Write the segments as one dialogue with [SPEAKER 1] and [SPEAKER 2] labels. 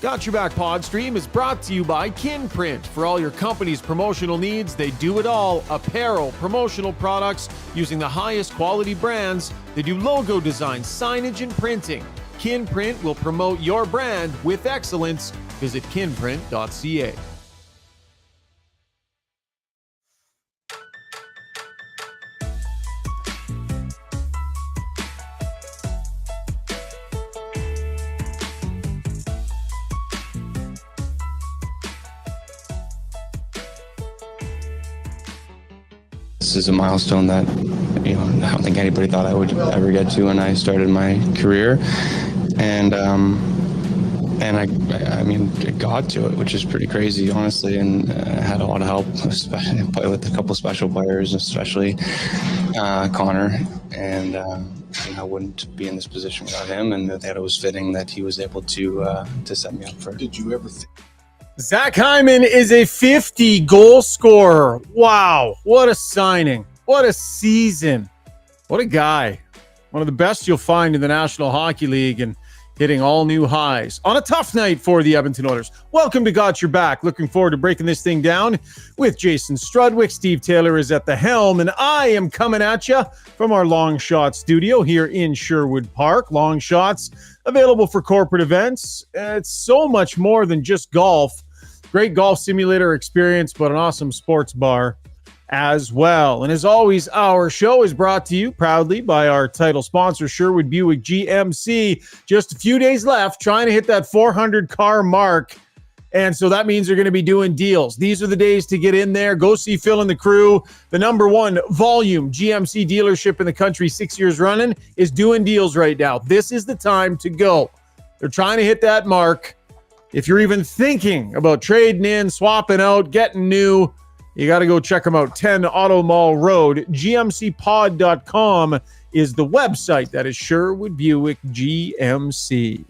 [SPEAKER 1] Got Your Back Podstream is brought to you by Kinprint. For all your company's promotional needs, they do it all. Apparel, promotional products, using the highest quality brands. They do logo design, signage, and printing. Kinprint will promote your brand with excellence. Visit kinprint.ca.
[SPEAKER 2] This is a milestone that, I don't think anybody thought I would ever get to when I started my career, and I got to it, which is pretty crazy, honestly, and I had a lot of help, especially play with a couple special players, especially Connor, and I wouldn't be in this position without him, and that it was fitting that he was able to set me up for it.
[SPEAKER 3] Did you ever think?
[SPEAKER 1] Zach Hyman is a 50-goal scorer. Wow, what a signing. What a season. What a guy. One of the best you'll find in the National Hockey League and hitting all new highs on a tough night for the Edmonton Oilers. Welcome to Got Your Back. Looking forward to breaking this thing down with Jason Strudwick. Steve Taylor is at the helm, and I am coming at you from our Long Shot studio here in Sherwood Park. Long Shots available for corporate events. It's so much more than just golf. Great golf simulator experience, but an awesome sports bar as well. And as always, our show is brought to you proudly by our title sponsor, Sherwood Buick GMC. Just a few days left, trying to hit that 400 car mark. And so that means they're going to be doing deals. These are the days to get in there. Go see Phil and the crew. The number one volume GMC dealership in the country, 6 years running, is doing deals right now. This is the time to go. They're trying to hit that mark. If you're even thinking about trading in, swapping out, getting new, you got to go check them out. 10 Auto Mall Road. GMCpod.com is the website. That is Sherwood Buick GMC.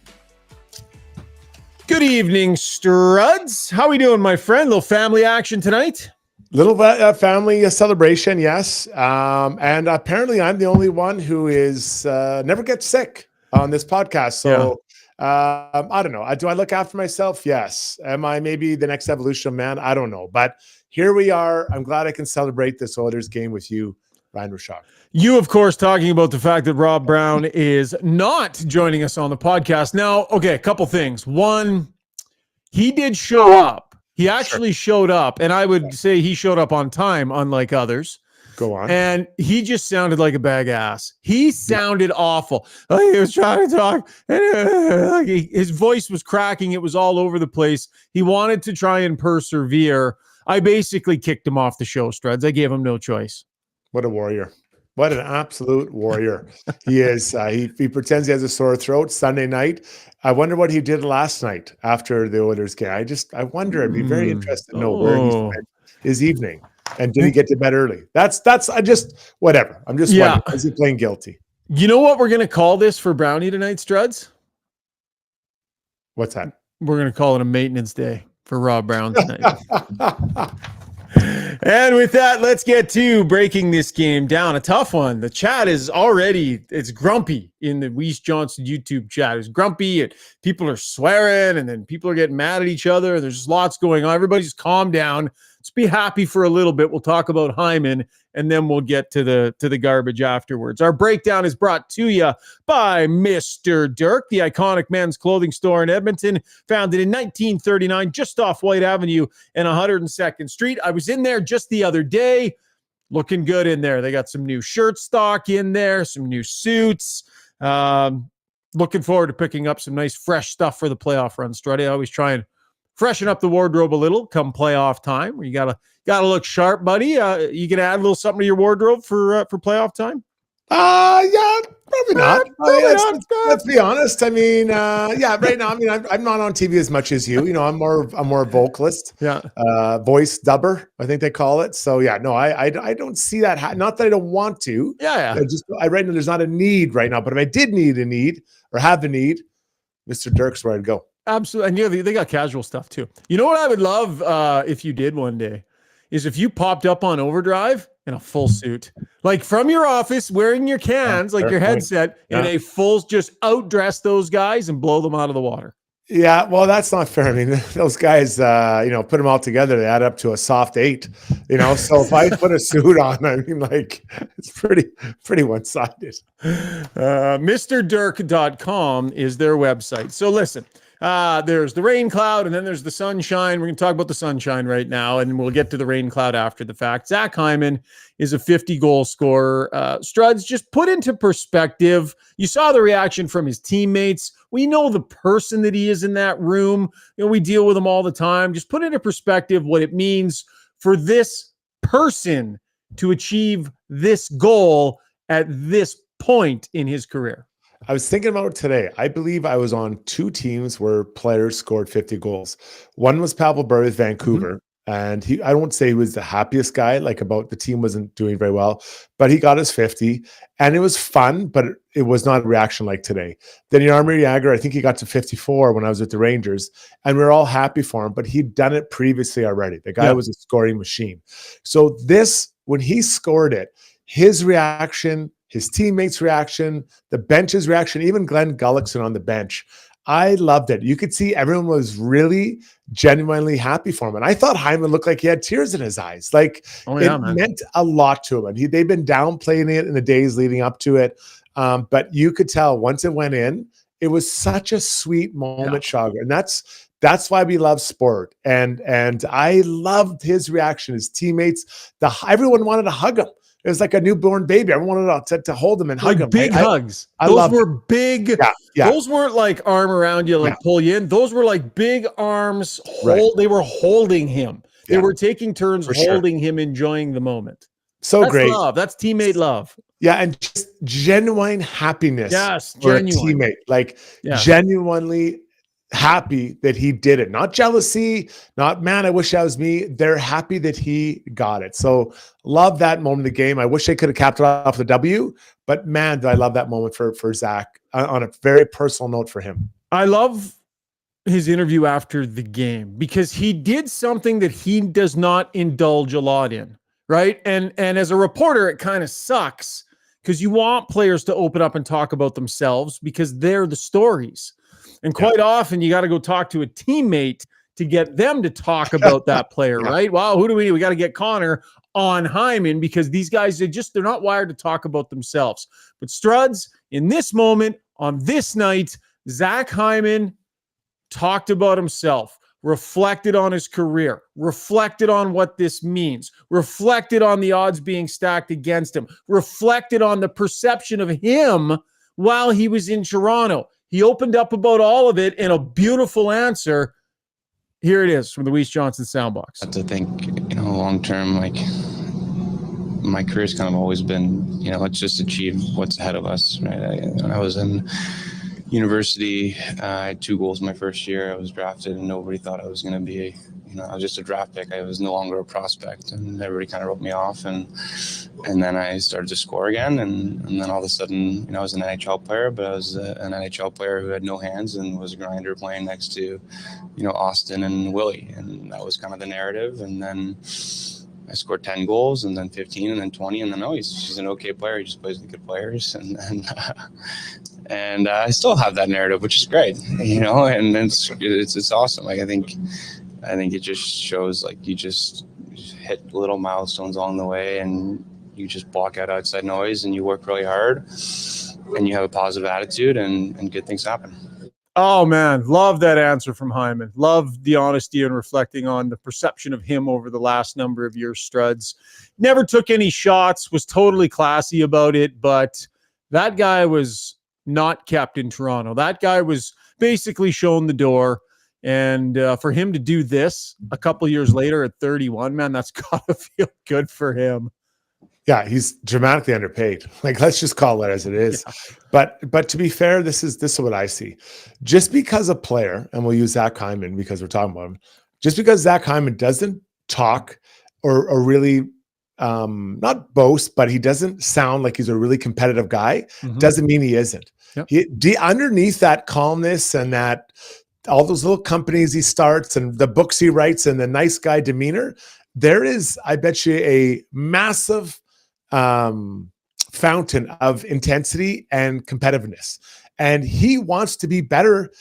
[SPEAKER 1] Good evening, Struds. How we doing, my friend? Little family action tonight?
[SPEAKER 3] Little family celebration, yes. And apparently I'm the only one who is never gets sick on this podcast. So I don't know. Do I look after myself? Yes. Am I maybe the next evolution of man? I don't know. But here we are. I'm glad I can celebrate this Oilers game with you, Ryan Rishaug.
[SPEAKER 1] You, of course, talking about the fact that Rob Brown is not joining us on the podcast. Now, okay, a couple things. One, he did show up. He actually showed up, and I would say he showed up on time, unlike others.
[SPEAKER 3] Go on.
[SPEAKER 1] And he just sounded like a bag ass. He sounded awful. Like he was trying to talk, and his voice was cracking. It was all over the place. He wanted to try and persevere. I basically kicked him off the show, Struds. I gave him no choice.
[SPEAKER 3] What a warrior. What an absolute warrior he is. He pretends he has a sore throat Sunday night. I wonder what he did last night after the Oilers game. I wonder. I'd be very interested to know where he spent his evening. And did he get to bed early? I just, whatever. I'm just wondering, is he playing guilty?
[SPEAKER 1] You know what we're going to call this for Brownie tonight, Struds?
[SPEAKER 3] What's that?
[SPEAKER 1] We're going to call it a maintenance day for Rob Brown tonight. And with that, let's get to breaking this game down. A tough one. The chat is already, it's grumpy in the Weiss Johnson YouTube chat. It's grumpy and people are swearing and then people are getting mad at each other. And there's just lots going on. Everybody's calm down. Let's be happy for a little bit. We'll talk about Hyman and then we'll get to the garbage afterwards. Our breakdown is brought to you by Mr. Dirk, the iconic men's clothing store in Edmonton, founded in 1939, just off White Avenue and 102nd Street. I was in there just the other day, looking good in there. They got some new shirt stock in there, some new suits. Looking forward to picking up some nice fresh stuff for the playoff run, Struddy. I always try and freshen up the wardrobe a little come playoff time, where you gotta look sharp, buddy. You can add a little something to your wardrobe for playoff time.
[SPEAKER 3] Yeah, probably not. Let's be honest. I mean, right now, I mean, I'm not on TV as much as you. I'm more a vocalist.
[SPEAKER 1] Yeah.
[SPEAKER 3] Voice dubber, I think they call it. So yeah, no, I don't see that. Not that I don't want to.
[SPEAKER 1] Yeah.
[SPEAKER 3] Right now, there's not a need right now. But if I did have a need, Mr. Dirk's where I'd go.
[SPEAKER 1] Absolutely. And they got casual stuff too. You know what I would love if you did one day is if you popped up on Overdrive in a full suit, like from your office, wearing your cans, like your headset, in a full, just outdress those guys and blow them out of the water.
[SPEAKER 3] Yeah, well, that's not fair. I mean, those guys, put them all together, they add up to a soft 8. So if I put a suit on, I mean, like, it's pretty one-sided.
[SPEAKER 1] MrDirk.com is their website. So listen, there's the rain cloud, and then there's the sunshine. We're going to talk about the sunshine right now, and we'll get to the rain cloud after the fact. Zach Hyman is a 50-goal scorer. Struds, just put into perspective, you saw the reaction from his teammates. We know the person that he is in that room. We deal with him all the time. Just put into perspective what it means for this person to achieve this goal at this point in his career.
[SPEAKER 3] I was thinking about it today. I believe I was on 2 teams where players scored 50 goals. One was Pavel Bure with Vancouver. And I won't say he was the happiest guy, like about the team wasn't doing very well, but he got his 50 and it was fun, but it was not a reaction like today. Then Jaromir Jagr, I think he got to 54 when I was with the Rangers, and we were all happy for him, but he'd done it previously already. The guy was a scoring machine. So when he scored it, his reaction, his teammates' reaction, the bench's reaction, even Glenn Gullickson on the bench, I loved it. You could see everyone was really genuinely happy for him. And I thought Hyman looked like he had tears in his eyes. Like, it meant a lot to him. And they've been downplaying it in the days leading up to it. But you could tell once it went in, it was such a sweet moment, Shogger. And that's why we love sport. And I loved his reaction, his teammates. Everyone wanted to hug him. It was like a newborn baby. Everyone wanted to hold him and hug him.
[SPEAKER 1] Big hugs. Those were big.
[SPEAKER 3] Yeah.
[SPEAKER 1] Those weren't like arm around you, pull you in. Those were like big arms. They were holding him. They were taking turns holding him, enjoying the moment.
[SPEAKER 3] That's great.
[SPEAKER 1] Love. That's teammate love.
[SPEAKER 3] Yeah, and just genuine happiness.
[SPEAKER 1] Yes,
[SPEAKER 3] for a teammate. Like, genuinely happy that he did it. Not jealousy, not, man, I wish that was me. They're happy that he got it. So love that moment of the game. I wish I could have capped it off the W, but man, do I love that moment for Zach on a very personal note for him.
[SPEAKER 1] I love his interview after the game because he did something that he does not indulge a lot in, right? And as a reporter, it kind of sucks because you want players to open up and talk about themselves because they're the stories. And quite often you got to go talk to a teammate to get them to talk about that player, right? Wow, who do we need? We got to get Connor on Hyman because these guys, they're not wired to talk about themselves. But Struds, in this moment, on this night, Zach Hyman talked about himself, reflected on his career, reflected on what this means, reflected on the odds being stacked against him, reflected on the perception of him while he was in Toronto. He opened up about all of it in a beautiful answer. Here it is from the Weiss Johnson soundbox.
[SPEAKER 2] To think, long term, like my career's kind of always been, let's just achieve what's ahead of us. Right? When I was in university, I had 2 goals my first year. I was drafted, and nobody thought I was going to be I was just a draft pick. I was no longer a prospect, and everybody kind of wrote me off. And then I started to score again, and then all of a sudden, I was an NHL player, but I was an NHL player who had no hands and was a grinder playing next to, Austin and Willie, and that was kind of the narrative. And then I scored 10 goals, and then 15, and then 20, and then he's an okay player. He just plays with good players, and I still have that narrative, which is great, and it's awesome. Like I think it just shows like you just hit little milestones along the way, and you just block out outside noise, and you work really hard, and you have a positive attitude, and good things happen.
[SPEAKER 1] Oh, man. Love that answer from Hyman. Love the honesty and reflecting on the perception of him over the last number of years, Struds. Never took any shots, was totally classy about it, but that guy was not kept in Toronto. That guy was basically shown the door. And for him to do this a couple years later at 31, man, that's got to feel good for him.
[SPEAKER 3] Yeah, he's dramatically underpaid. Like, let's just call it as it is. Yeah. But to be fair, this is what I see. Just because a player, and we'll use Zach Hyman because we're talking about him, just because Zach Hyman doesn't talk or really not boast, but he doesn't sound like he's a really competitive guy, doesn't mean he isn't. Yep. Underneath that calmness and that all those little companies he starts and the books he writes and the nice guy demeanor, there is, I bet you, a massive fountain of intensity and competitiveness. And he wants to be better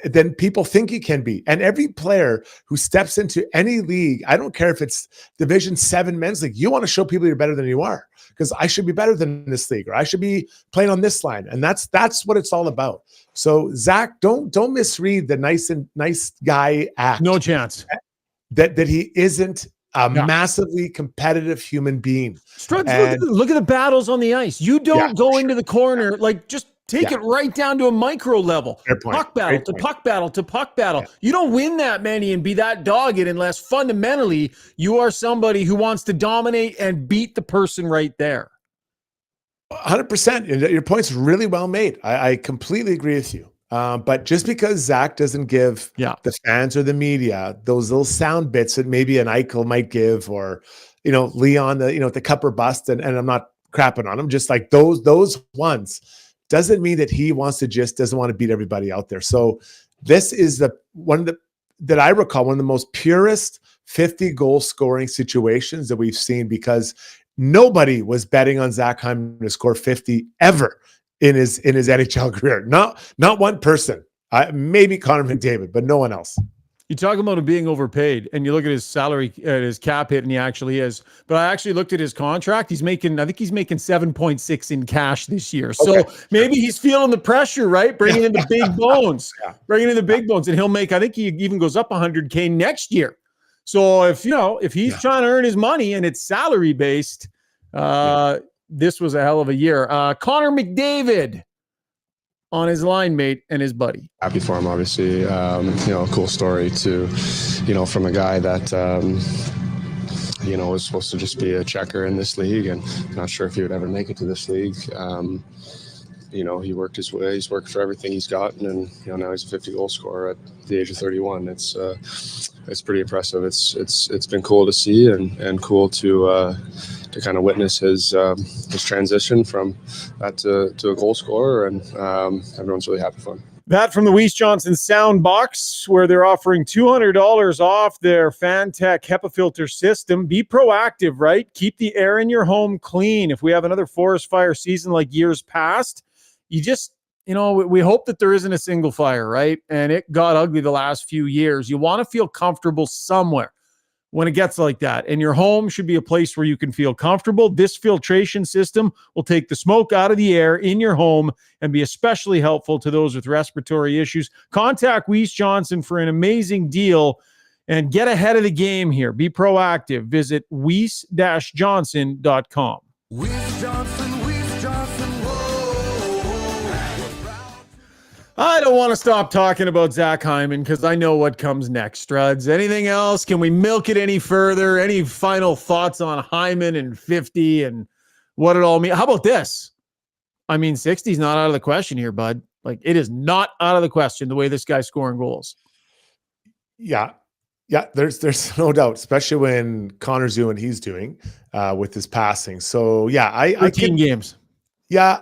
[SPEAKER 3] than people think he can be. And every player who steps into any league, I don't care if it's Division 7 men's league, you want to show people you're better than you are, because I should be better than this league, or I should be playing on this line. And that's what it's all about. So Zach, don't misread the nice guy act.
[SPEAKER 1] No chance.
[SPEAKER 3] That he isn't a massively competitive human being.
[SPEAKER 1] Struds, look at the battles on the ice. You don't go into the corner, like, just take it right down to a micro level. Puck battle to puck battle to puck battle. Yeah. You don't win that many and be that dogged unless fundamentally you are somebody who wants to dominate and beat the person right there.
[SPEAKER 3] 100%. Your point's really well made. I completely agree with you. But just because Zach doesn't give the fans or the media those little sound bits that maybe an Eichel might give, or, Leon, the cup or bust, and I'm not crapping on him, just like those ones, doesn't mean that he doesn't want to beat everybody out there. So this is the one that I recall, one of the most purest 50 goal scoring situations that we've seen, because nobody was betting on Zach Hyman to score 50 ever in his NHL career. Not one person. Maybe Connor McDavid, but no one else.
[SPEAKER 1] You talk about him being overpaid, and you look at his salary, his cap hit, and he actually is. But I actually looked at his contract. I think he's making 7.6 in cash this year. So maybe he's feeling the pressure, right? Bringing in the big bones, and he'll make. I think he even goes up $100K next year. So if he's trying to earn his money and it's salary based, this was a hell of a year. Connor McDavid on his line mate and his buddy.
[SPEAKER 2] Happy for him, obviously. A cool story to, from a guy that, was supposed to just be a checker in this league, and not sure if he would ever make it to this league. He worked his way. He's worked for everything he's gotten, and now he's a 50 goal scorer at the age of 31. It's pretty impressive. It's been cool to see and cool to kind of witness his transition from that to a goal scorer, and everyone's really happy for him.
[SPEAKER 1] That from the Weiss Johnson sound box, where they're offering $200 off their Fantech HEPA filter system. Be proactive, right? Keep the air in your home clean. If we have another forest fire season like years past, you just, we hope that there isn't a single fire, right? And it got ugly the last few years. You want to feel comfortable somewhere when it gets like that. And your home should be a place where you can feel comfortable. This filtration system will take the smoke out of the air in your home and be especially helpful to those with respiratory issues. Contact Weiss Johnson for an amazing deal and get ahead of the game here. Be proactive. Visit weiss-johnson.com.
[SPEAKER 4] Weiss Johnson, Weiss Johnson.
[SPEAKER 1] I don't want to stop talking about Zach Hyman because I know what comes next, Struds. Anything else? Can we milk it any further? Any final thoughts on Hyman and 50 and what it all means? How about this? 60 is not out of the question here, bud. Like, it is not out of the question the way this guy's scoring goals.
[SPEAKER 3] Yeah. Yeah, there's no doubt, especially when Connor's doing what he's doing with his passing. So, yeah,
[SPEAKER 1] 13 games.
[SPEAKER 3] Yeah,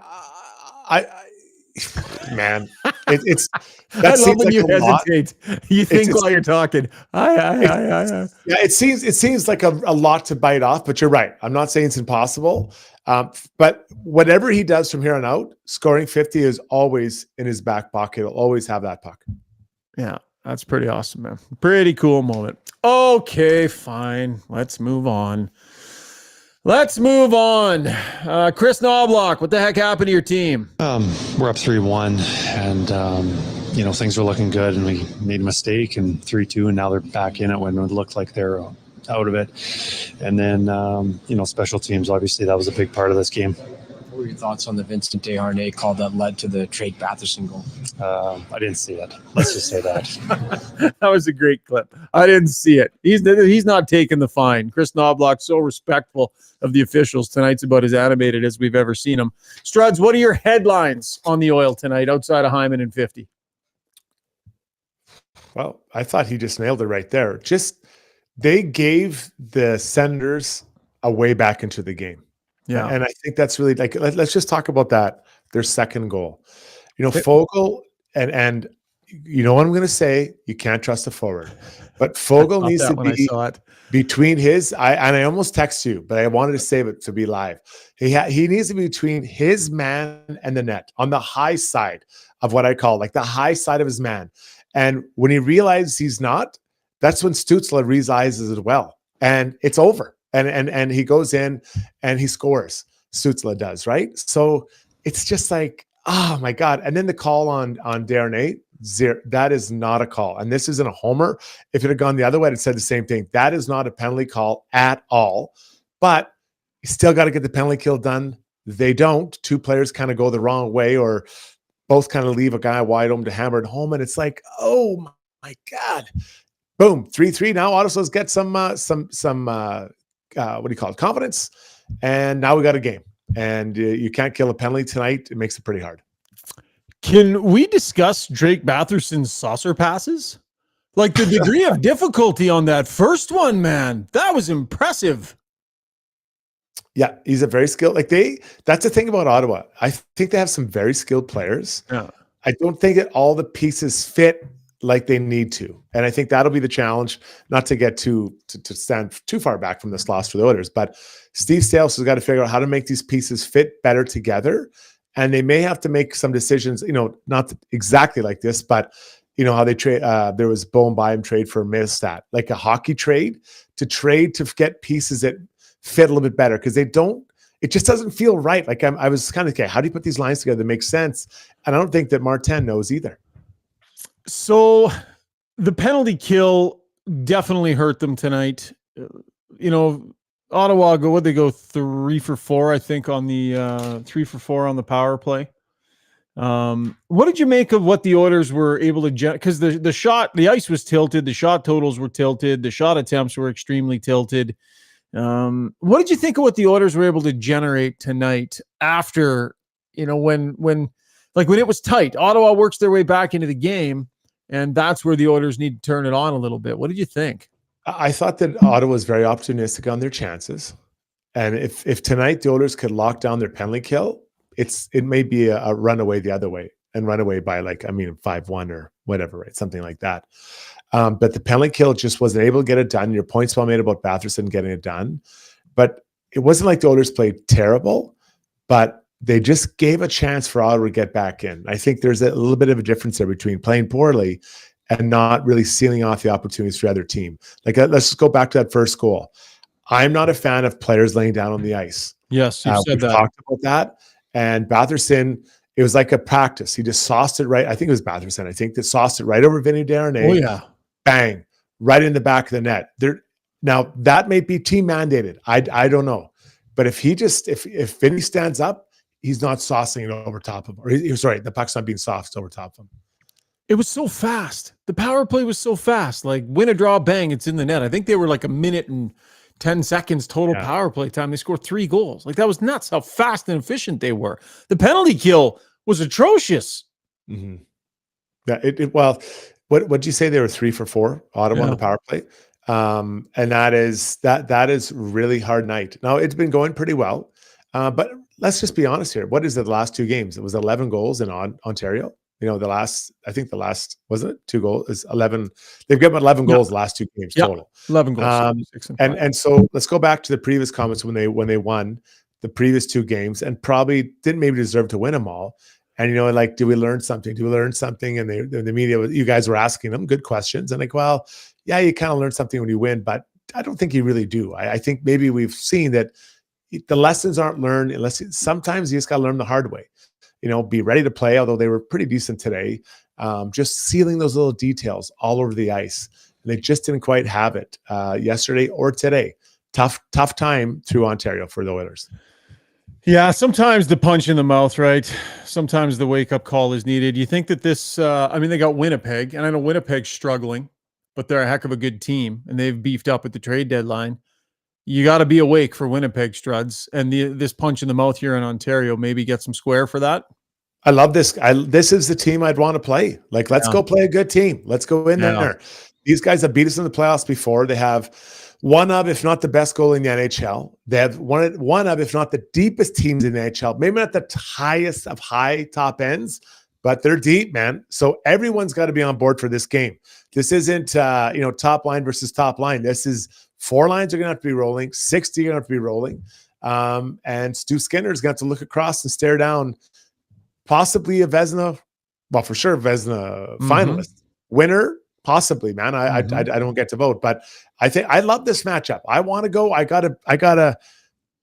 [SPEAKER 3] man, it's
[SPEAKER 1] I love when you hesitate. You think while you're talking.
[SPEAKER 3] Yeah, it seems like a lot to bite off, but you're right. I'm not saying it's impossible. But whatever he does from here on out, scoring 50 is always in his back pocket. He'll always have that puck.
[SPEAKER 1] Yeah, that's pretty awesome, man. Pretty cool moment. Okay, fine. Let's move on. Chris Knobloch, what the heck happened to your team?
[SPEAKER 5] We're up 3-1, and things were looking good, and we made a mistake, and 3-2, and now they're back in it when it looked like they're out of it. And then, special teams, obviously, that was a big part of this game.
[SPEAKER 6] What were your thoughts on the Vincent Desharnais call that led to the Drake Batherson goal?
[SPEAKER 5] I didn't see it. Let's just say that.
[SPEAKER 1] That was a great clip. I didn't see it. He's not taking the fine. Chris Knobloch, so respectful of the officials. Tonight's about as animated as we've ever seen him. Struds, what are your headlines on the Oil tonight outside of Hyman and 50?
[SPEAKER 3] Well, I thought he just nailed it right there. They gave the Senators a way back into the game.
[SPEAKER 1] Yeah.
[SPEAKER 3] And I think that's really let's just talk about that. Their second goal, Fogle and you know what I'm going to say? You can't trust the forward. But Fogle needs to
[SPEAKER 1] when I
[SPEAKER 3] be
[SPEAKER 1] saw it.
[SPEAKER 3] between his, I almost text you, but I wanted to save it to be live. He needs to be between his man and the net on the high side of what I call like the high side of his man. And when he realizes he's not, that's when Stützle realizes as well. And it's over. And he goes in and he scores. Stützle does, right? So it's just like, oh my God. And then the call on Darnay, zero. That is not a call. And this isn't a homer. If it had gone the other way, it said the same thing. That is not a penalty call at all. But you still got to get the penalty kill done. They don't. Two players kind of go the wrong way, or both kind of leave a guy wide open to hammer it home. And it's like, oh my God. Boom. 3-3. Now Ottawa's get some what do you call it? Confidence. And now we got a game. And you can't kill a penalty tonight. It makes it pretty hard.
[SPEAKER 1] Can we discuss Drake Batherson's saucer passes? Like the degree of difficulty on that first one, man, that was impressive.
[SPEAKER 3] Yeah, he's a very skilled. That's the thing about Ottawa. I think they have some very skilled players.
[SPEAKER 1] Yeah.
[SPEAKER 3] I don't think that all the pieces fit like they need to. And I think that'll be the challenge, not to get to stand too far back from this loss for the Oilers. But Steve Stales has got to figure out how to make these pieces fit better together. And they may have to make some decisions, not exactly like this, but how they trade. There was Bowen Byam trade for Middlestat, like a hockey trade to get pieces that fit a little bit better, because it just doesn't feel right. Like I was kind of, okay, how do you put these lines together that make sense? And I don't think that Martin knows either.
[SPEAKER 1] So the penalty kill definitely hurt them tonight. Ottawa what'd they go 3 for 4, I think, on the 3 for 4 on the power play. What did you make of what the Oilers were able to because the ice was tilted, the shot totals were tilted, the shot attempts were extremely tilted. What did you think of what the Oilers were able to generate tonight after, when it was tight? Ottawa works their way back into the game, and that's where the Oilers need to turn it on a little bit. What did you think?
[SPEAKER 3] I thought that Ottawa was very opportunistic on their chances. And if tonight the Oilers could lock down their penalty kill, it may be a runaway the other way, and run away by 5-1 or whatever, right? Something like that. But the penalty kill just wasn't able to get it done. Your point's well made about Batherson getting it done. But it wasn't like the Oilers played terrible, but they just gave a chance for Ottawa to get back in. I think there's a little bit of a difference there between playing poorly and not really sealing off the opportunities for the other team. Let's just go back to that first goal. I'm not a fan of players laying down on the ice.
[SPEAKER 1] Yes, you said
[SPEAKER 3] we've
[SPEAKER 1] that.
[SPEAKER 3] talked about that. And Batherson, it was like a practice. He just sauced it right. I think it was Batherson. I think that sauced it right over Vinny Darnay.
[SPEAKER 1] Oh yeah,
[SPEAKER 3] bang, right in the back of the net. Now that may be team mandated. I don't know, but if Vinny stands up, he's not saucing it over top of him. Or the puck's not being sauced over top of him.
[SPEAKER 1] it was so fast. The power play was so fast. Like win a draw, bang, it's in the net. I think they were like 1 minute and 10 seconds total power play time. They scored 3 goals. Like that was nuts how fast and efficient they were. The penalty kill was atrocious.
[SPEAKER 3] Mm-hmm. Yeah. Well, what'd you say? They were 3 for 4 Ottawa on the power play. And that is really hard night. Now it's been going pretty well. But let's just be honest here. What is it, the last 2 games? It was 11 goals in Ontario. The last wasn't it 2 goals is 11. They've given 11 goals the last 2 games total. 11 goals. And so let's go back to the previous comments when they won the previous 2 games and probably didn't maybe deserve to win them all. And do we learn something? Do we learn something? And the media, you guys were asking them good questions. And well, yeah, you kind of learn something when you win, but I don't think you really do. I think maybe we've seen that the lessons aren't learned unless sometimes you just got to learn the hard way. Be ready to play, although they were pretty decent today. Just sealing those little details all over the ice. And they just didn't quite have it yesterday or today. Tough time through Ontario for the Oilers.
[SPEAKER 1] Yeah, sometimes the punch in the mouth, right? Sometimes the wake-up call is needed. You think that this, they got Winnipeg, and I know Winnipeg's struggling, but they're a heck of a good team, and they've beefed up at the trade deadline. You got to be awake for Winnipeg, Struds, and this punch in the mouth here in Ontario, maybe get some square for that.
[SPEAKER 3] I love this. This is the team I'd want to play. Let's go play a good team. Let's go in there. These guys have beat us in the playoffs before. They have one of, if not the best goal in the NHL. They have one of, if not the deepest teams in the NHL. Maybe not the highest of high top ends, but they're deep, man. So everyone's got to be on board for this game. This isn't, top line versus top line. This is 4 lines are going to have to be rolling. 60 are going to have to be rolling. And Stu Skinner's got to look across and stare down possibly a Vezina, well, for sure, Vezina finalist. Winner, possibly, man. I don't get to vote, but I think I love this matchup. I want to go. I gotta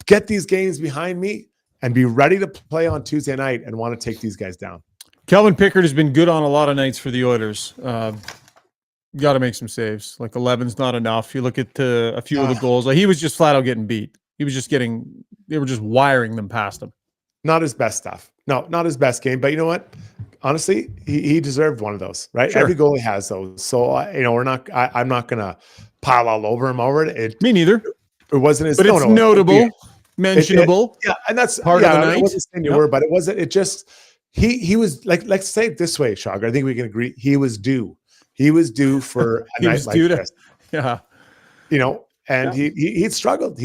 [SPEAKER 3] get these games behind me and be ready to play on Tuesday night and want to take these guys down.
[SPEAKER 1] Kelvin Pickard has been good on a lot of nights for the Oilers. Got to make some saves. Like 11's not enough. You look at a few of the goals. Like he was just flat out getting beat. He was just they were just wiring them past him.
[SPEAKER 3] Not his best stuff. No, not his best game. But you know what? Honestly, he deserved one of those, right?
[SPEAKER 1] Sure.
[SPEAKER 3] Every goalie has those. So, I'm not going to pile all over him over it.
[SPEAKER 1] Me neither.
[SPEAKER 3] It wasn't his.
[SPEAKER 1] But it's notable, mentionable.
[SPEAKER 3] And that's
[SPEAKER 1] part of the night.
[SPEAKER 3] I wasn't saying you were, but it wasn't. It just he was like, let's say it this way, Shog. I think we can agree. He was due. He was due for a night like this.
[SPEAKER 1] Yeah.
[SPEAKER 3] And he struggled.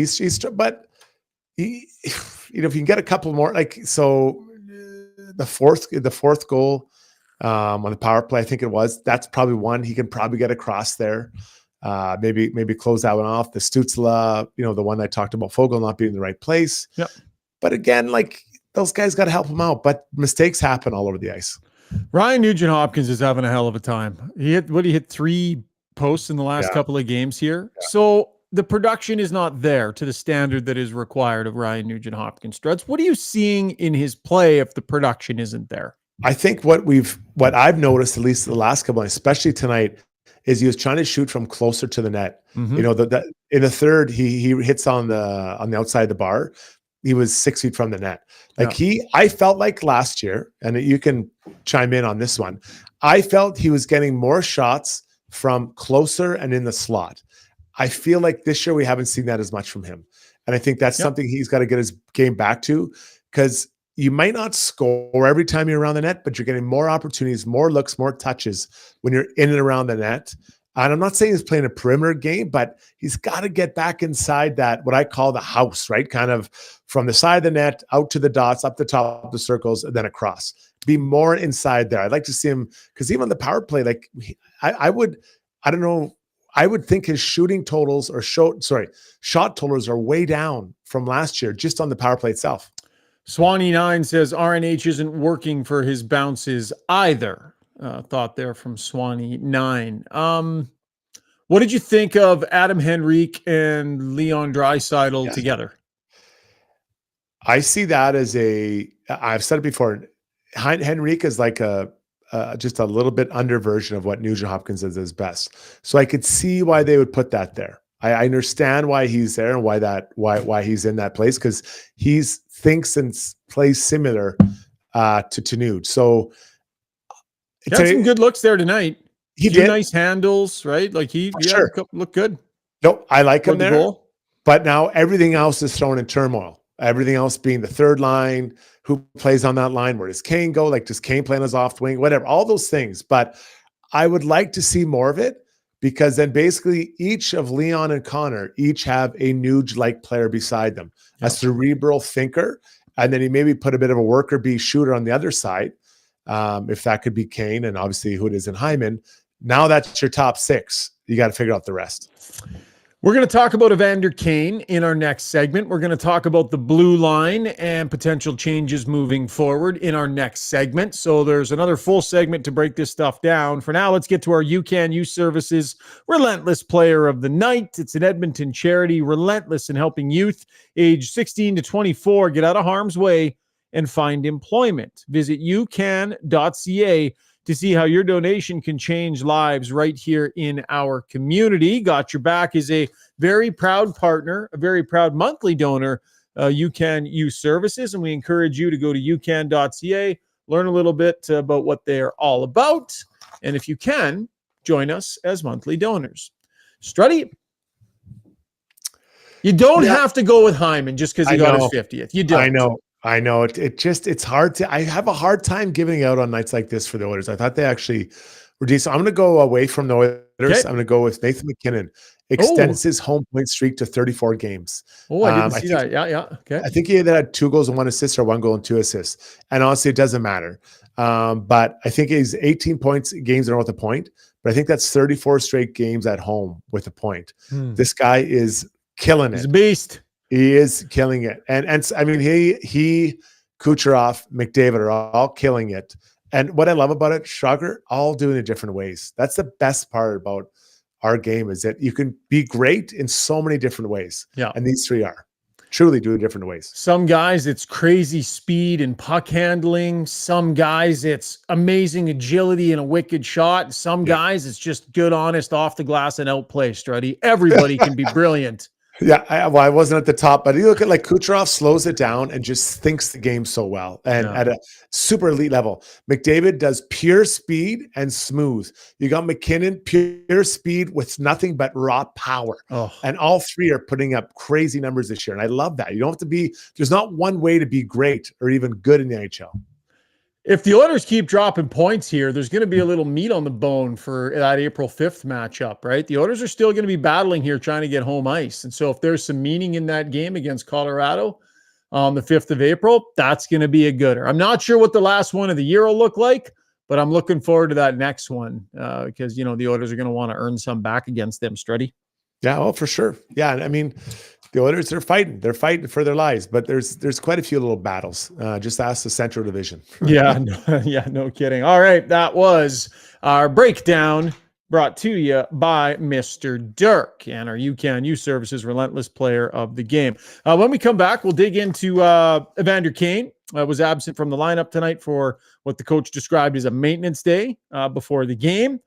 [SPEAKER 3] But if you can get a couple more, the fourth goal on the power play, I think it was. That's probably one he can probably get across there. Maybe close that one off. The Stützle, the one I talked about, Fogle not being in the right place.
[SPEAKER 1] Yep.
[SPEAKER 3] But again, those guys got to help him out. But mistakes happen all over the ice.
[SPEAKER 1] Ryan Nugent-Hopkins is having a hell of a time. He hit 3 posts in the last couple of games here. Yeah. So the production is not there to the standard that is required of Ryan Nugent-Hopkins. Struds, what are you seeing in his play if the production isn't there?
[SPEAKER 3] I think what I've noticed, at least the last couple, especially tonight, is he was trying to shoot from closer to the net. Mm-hmm. In the third, he hits on the outside of the bar. He was 6 feet from the net. I felt like last year, and you can chime in on this one, I felt he was getting more shots from closer and in the slot. I feel like this year we haven't seen that as much from him. And I think that's something he's got to get his game back to, because you might not score every time you're around the net, but you're getting more opportunities, more looks, more touches when you're in and around the net. And I'm not saying he's playing a perimeter game, but he's got to get back inside that, what I call the house, right? Kind of from the side of the net, out to the dots, up the top of the circles, and then across. Be more inside there. I'd like to see him, because even on the power play, I would think his shooting totals shot totals are way down from last year, just on the power play itself.
[SPEAKER 1] Swanee9 says RNH isn't working for his bounces either. Thought there from Swanee9. What did you think of Adam Henrique and Leon Draisaitl together?
[SPEAKER 3] I see that as I've said it before, Henrique is like just a little bit under version of what Nugent-Hopkins is his best. So I could see why they would put that there. I understand why he's there and why he's in that place, because he thinks and plays similar to Nuge. So
[SPEAKER 1] he had some good looks there tonight.
[SPEAKER 3] He did
[SPEAKER 1] nice handles, right? Looked good.
[SPEAKER 3] Nope, I like him there.
[SPEAKER 1] Goal.
[SPEAKER 3] But now everything else is thrown in turmoil. Everything else being the third line, who plays on that line, where does Kane go? Does Kane play on his off wing? Whatever, all those things. But I would like to see more of it, because then basically each of Leon and Connor each have a Nuge-like player beside them, a cerebral thinker, and then he maybe put a bit of a worker bee shooter on the other side. If that could be Kane, and obviously who it is in Hyman. Now that's your top 6. You got to figure out the rest.
[SPEAKER 1] We're going to talk about Evander Kane in our next segment. We're going to talk about the blue line and potential changes moving forward in our next segment. So there's another full segment to break this stuff down. For now, let's get to our UCAN Youth Services Relentless Player of the Night. It's an Edmonton charity, Relentless, in helping youth age 16 to 24 get out of harm's way and find employment. Visit ucan.ca to see how your donation can change lives right here in our community. Got Your Back is a very proud partner, a very proud monthly donor, UCAN Youth Services, and we encourage you to go to ucan.ca, learn a little bit about what they're all about, and if you can, join us as monthly donors. Struddy, you don't have to go with Hyman just because he got his 50th. You don't.
[SPEAKER 3] I know. It's hard to, I have a hard time giving out on nights like this for the Oilers. I thought they actually So I'm going to go away from the Oilers.
[SPEAKER 1] Okay.
[SPEAKER 3] I'm going to go with Nathan McKinnon. Extends his home point streak to 34 games.
[SPEAKER 1] Oh, I didn't see that. Yeah. Okay.
[SPEAKER 3] I think he either had 2 goals and 1 assist or 1 goal and 2 assists. And honestly, it doesn't matter. But I think he's 18 points games in a row with a point. But I think that's 34 straight games at home with a point. This guy is killing it.
[SPEAKER 1] He's a beast.
[SPEAKER 3] He is killing it. And I mean, he Kucherov, McDavid are all killing it. And what I love about it, Schrager, all doing it different ways. That's the best part about our game, is that you can be great in so many different ways.
[SPEAKER 1] Yeah.
[SPEAKER 3] And these 3 are truly doing different ways.
[SPEAKER 1] Some guys, it's crazy speed and puck handling. Some guys, it's amazing agility and a wicked shot. Some guys, it's just good, honest, off the glass and outplay, Struddy. Everybody can be brilliant.
[SPEAKER 3] Yeah, I wasn't at the top, but you look at like Kucherov slows it down and just thinks the game so well, and at a super elite level. McDavid does pure speed and smooth. You got McKinnon, pure speed with nothing but raw power. And all 3 are putting up crazy numbers this year. And I love that. You don't have to be, there's not one way to be great or even good in the NHL.
[SPEAKER 1] If the Oilers keep dropping points here, there's going to be a little meat on the bone for that April 5th matchup, right? The Oilers are still going to be battling here, trying to get home ice. And so if there's some meaning in that game against Colorado on the 5th of April, that's going to be a gooder. I'm not sure what the last one of the year will look like, but I'm looking forward to that next one because, the Oilers are going to want to earn some back against them, Struddy.
[SPEAKER 3] Yeah, well, for sure. Yeah, I mean, the Oilers, they're fighting for their lives, but there's quite a few little battles. Just ask the Central Division.
[SPEAKER 1] No kidding. All right, that was our breakdown brought to you by Mr. Dirk and our You Services Relentless Player of the Game. When we come back, we'll dig into Evander Kane. Was absent from the lineup tonight for what the coach described as a maintenance day before the game.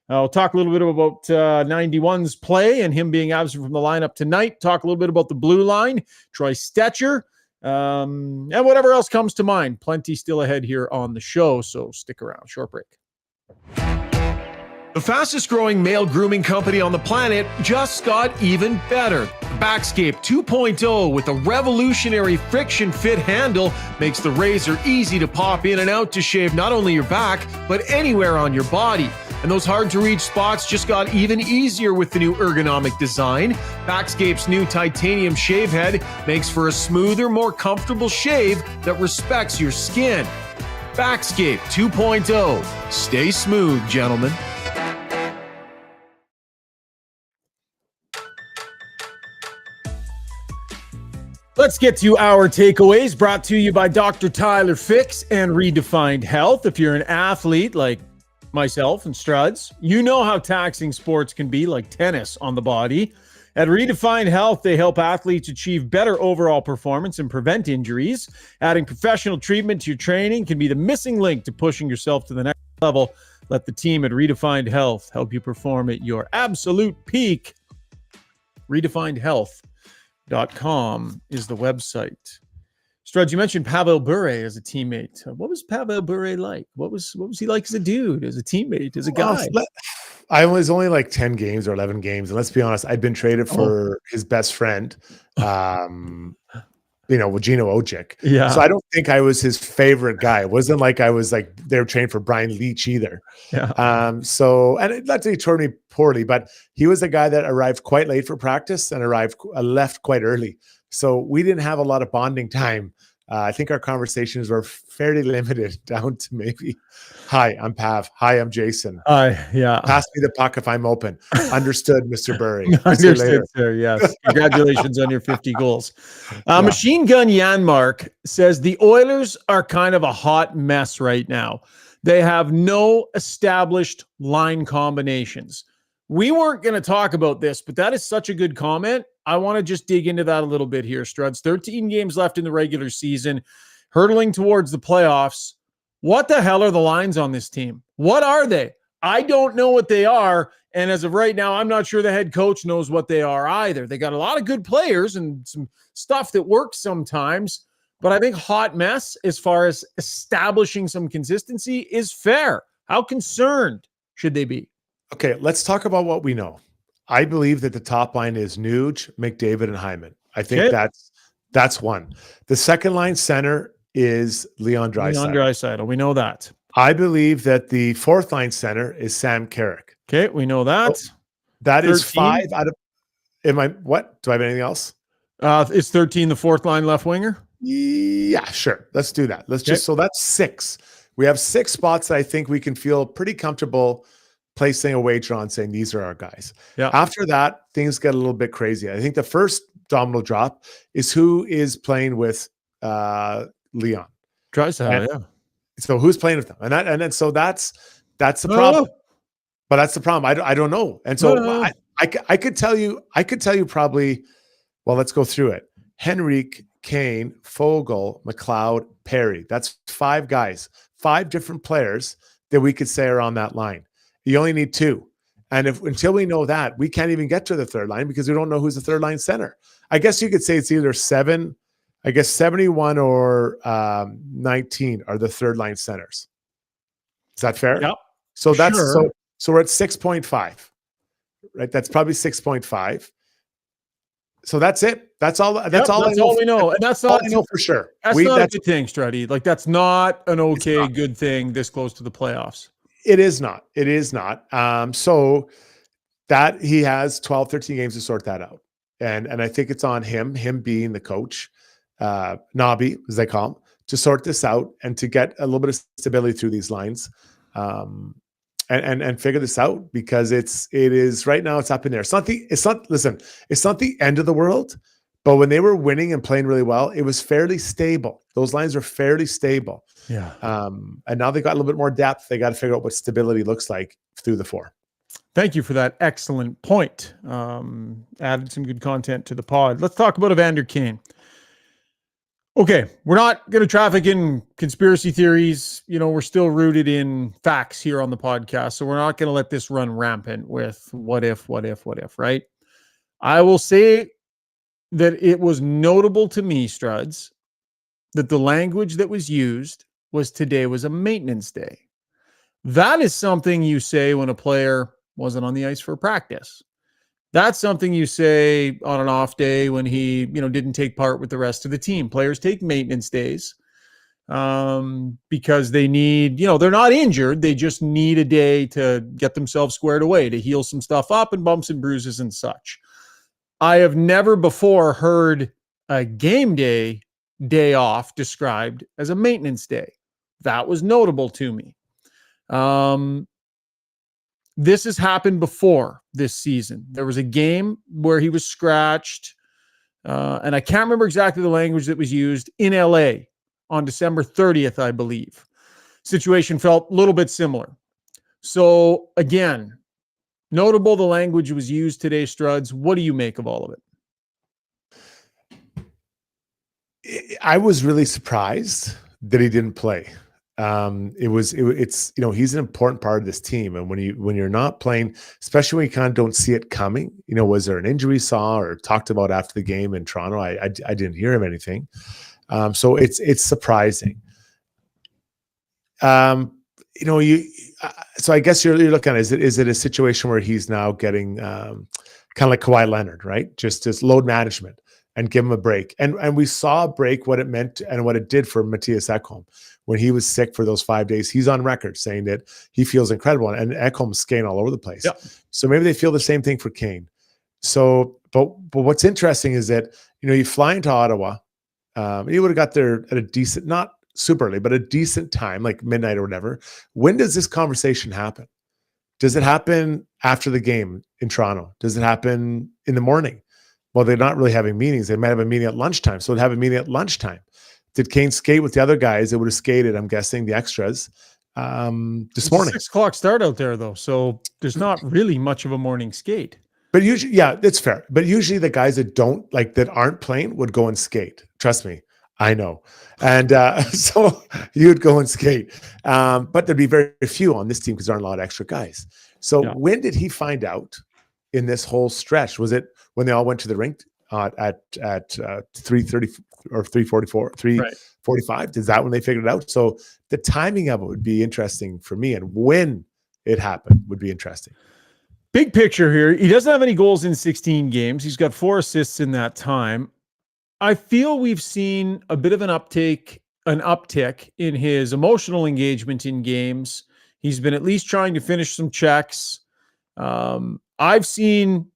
[SPEAKER 1] I'll talk a little bit about 91's play and him being absent from the lineup tonight. Talk a little bit about the blue line, Troy Stetcher, and whatever else comes to mind. Plenty still ahead here on the show, so stick around. Short break.
[SPEAKER 7] The fastest growing male grooming company on the planet just got even better. Backscape 2.0 with a revolutionary friction fit handle makes the razor easy to pop in and out to shave not only your back, but anywhere on your body. And those hard to reach spots just got even easier with the new ergonomic design. Backscape's new titanium shave head makes for a smoother, more comfortable shave that respects your skin. Backscape 2.0. Stay smooth, gentlemen.
[SPEAKER 1] Let's get to our takeaways, brought to you by Dr. Tyler Fix and Redefined Health. If you're an athlete like myself and Struds, you know how taxing sports can be, like tennis on the body. At Redefined Health, they help athletes achieve better overall performance and prevent injuries. Adding professional treatment to your training can be the missing link to pushing yourself to the next level. Let the team at Redefined Health help you perform at your absolute peak. RedefinedHealth.com is the website. Struds, you mentioned Pavel Bure as a teammate. What was Pavel Bure like? What was he like as a dude, as a teammate, as a guy?
[SPEAKER 3] I was only like 10 games or 11 games. And let's be honest, I'd been traded for his best friend, Gino Ojic.
[SPEAKER 1] Yeah.
[SPEAKER 3] So I don't think I was his favorite guy. It wasn't like I was like, they were trained for Brian Leach either.
[SPEAKER 1] Yeah.
[SPEAKER 3] And not that he turned me poorly, but he was a guy that arrived quite late for practice and left quite early. So we didn't have a lot of bonding time. I think our conversations were fairly limited down to maybe, hi, I'm Pav. Hi, I'm Jason.
[SPEAKER 1] Yeah.
[SPEAKER 3] Pass me the puck if I'm open. Understood, Mr. Burry.
[SPEAKER 1] Understood, sir. Yes. Congratulations on your 50 goals. Machine Gun Yanmark says the Oilers are kind of a hot mess right now. They have no established line combinations. We weren't going to talk about this, but that is such a good comment. I want to just dig into that a little bit here, Struds. 13 games left in the regular season, hurtling towards the playoffs. What the hell are the lines on this team? What are they? I don't know what they are. And as of right now, I'm not sure the head coach knows what they are either. They got a lot of good players and some stuff that works sometimes, but I think hot mess as far as establishing some consistency is fair. How concerned should they be?
[SPEAKER 3] Okay, let's talk about what we know. I believe that the top line is Nuge, McDavid, and Hyman. I think that's one. The second line center is Leon Draisaitl.
[SPEAKER 1] We know that.
[SPEAKER 3] I believe that the fourth line center is Sam Carrick.
[SPEAKER 1] Okay, we know that.
[SPEAKER 3] That is
[SPEAKER 1] 13?
[SPEAKER 3] 5 out of. Am I what? Do I have anything else?
[SPEAKER 1] It's 13, the fourth line left winger.
[SPEAKER 3] Yeah, sure. Let's do that. Let's just, so that's 6. We have 6 spots that I think we can feel pretty comfortable placing a wager on, saying these are our guys.
[SPEAKER 1] Yeah.
[SPEAKER 3] After that, things get a little bit crazy. I think the first domino drop is who is playing with Leon.
[SPEAKER 1] Tries to have,
[SPEAKER 3] And
[SPEAKER 1] yeah.
[SPEAKER 3] So who's playing with them? And then so that's the problem.
[SPEAKER 1] Oh.
[SPEAKER 3] But that's the problem. I don't know. And so
[SPEAKER 1] No.
[SPEAKER 3] I could tell you probably, well, let's go through it. Henrique, Kane, Fogle, McLeod, Perry. That's 5 guys, 5 different players that we could say are on that line. You only need 2. And until we know that, we can't even get to the third line because we don't know who's the third line center. I guess you could say it's either 7, I guess 71 or 19 are the third line centers. Is that fair?
[SPEAKER 1] Yep.
[SPEAKER 3] So that's
[SPEAKER 1] Sure.
[SPEAKER 3] so we're at 6.5, right? That's probably 6.5. So that's it. That's all. That's all.
[SPEAKER 1] That's all we know, and that's
[SPEAKER 3] all
[SPEAKER 1] not.
[SPEAKER 3] I know for sure.
[SPEAKER 1] That's not a good thing, Struddy. Like that's not an okay, good thing this close to the playoffs.
[SPEAKER 3] It is not. It is not. So that he has 12, 13 games to sort that out, and I think it's on him being the coach, Nobby as they call him, to sort this out and to get a little bit of stability through these lines. And figure this out because it is right now it's up in there. It's not the end of the world, but when they were winning and playing really well, it was fairly stable. Those lines are fairly stable.
[SPEAKER 1] Yeah.
[SPEAKER 3] And now they got a little bit more depth. They got to figure out what stability looks like through the 4.
[SPEAKER 1] Thank you for that excellent point. Added some good content to the pod. Let's talk about Evander Kane. Okay, we're not going to traffic in conspiracy theories. You know, we're still rooted in facts here on the podcast. So we're not going to let this run rampant with what if, right? I will say that it was notable to me, Struds, that the language that was used was today was a maintenance day. That is something you say when a player wasn't on the ice for practice. That's something you say on an off day when he, didn't take part with the rest of the team. Players take maintenance days because they need, they're not injured. They just need a day to get themselves squared away, to heal some stuff up and bumps and bruises and such. I have never before heard a game day off described as a maintenance day. That was notable to me. This has happened before this season. There was a game where he was scratched, and I can't remember exactly the language that was used in LA on December 30th, I believe. Situation felt a little bit similar. So again, notable the language was used today, Struds. What do you make of all of it?
[SPEAKER 3] I was really surprised that he didn't play. It's he's an important part of this team, and when you're not playing, especially when you kind of don't see it coming, was there an injury saw or talked about after the game in Toronto? I didn't hear of anything, so it's surprising. So I guess you're looking at is it a situation where he's now getting kind of like Kawhi Leonard, right? Just as load management and give him a break, and we saw a break, what it meant and what it did for Matthias Ekholm. When he was sick for those 5 days, he's on record saying that he feels incredible, and Ekholm's skating all over the place. Yep. So maybe they feel the same thing for Kane. So, but what's interesting is that you fly into Ottawa, you would have got there at a decent, not super early, but a decent time, like midnight or whatever. When does this conversation happen? Does it happen after the game in Toronto? Does it happen in the morning? Well, they're not really having meetings. They might have a meeting at lunchtime, so they'd have a meeting at lunchtime. Did Kane skate with the other guys that would have skated, I'm guessing, the extras, this morning?
[SPEAKER 1] 6 o'clock start out there, though, so there's not really much of a morning skate.
[SPEAKER 3] But usually, yeah, that's fair. But usually the guys that aren't playing would go and skate. Trust me, I know. And so you'd go and skate. But there'd be very few on this team because there aren't a lot of extra guys. So when did he find out in this whole stretch? Was it when they all went to the rink at 3:30 or 3:44, 3:45? Is that when they figured it out? So the timing of it would be interesting for me, and when it happened would be interesting.
[SPEAKER 1] Big picture here. He doesn't have any goals in 16 games. He's got 4 assists in that time. I feel we've seen a bit of an uptake an uptick in his emotional engagement in games. He's been at least trying to finish some checks. I've seen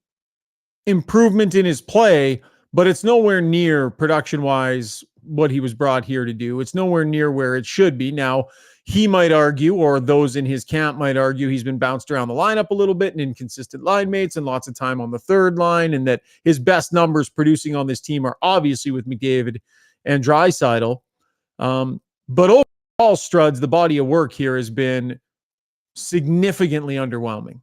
[SPEAKER 1] improvement in his play, but it's nowhere near production-wise what he was brought here to do. It's nowhere near where it should be. Now, he might argue, or those in his camp might argue, he's been bounced around the lineup a little bit and inconsistent line mates and lots of time on the third line, and that his best numbers producing on this team are obviously with McDavid and Draisaitl. But overall, Struds, the body of work here has been significantly underwhelming.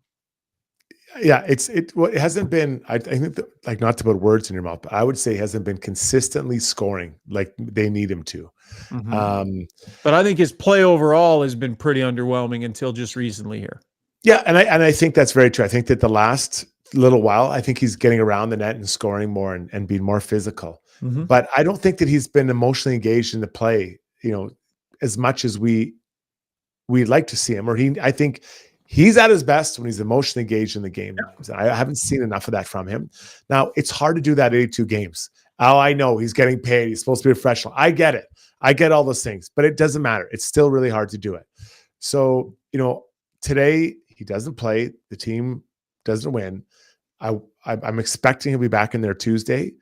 [SPEAKER 3] Yeah, it hasn't been. I think like, not to put words in your mouth, but I would say he hasn't been consistently scoring like they need him to.
[SPEAKER 1] But I think his play overall has been pretty underwhelming until just recently here.
[SPEAKER 3] Yeah, and I think that's very true. I think that the last little while, I think he's getting around the net and scoring more and being more physical. But I don't think that he's been emotionally engaged in the play, as much as we'd like to see him. I think he's at his best when he's emotionally engaged in the game. I haven't seen enough of that from him. Now, it's hard to do that 82 games. Oh, I know he's getting paid. He's supposed to be a professional. I get it. I get all those things, but it doesn't matter. It's still really hard to do it. So, today he doesn't play. The team doesn't win. I'm expecting he'll be back in there Tuesday,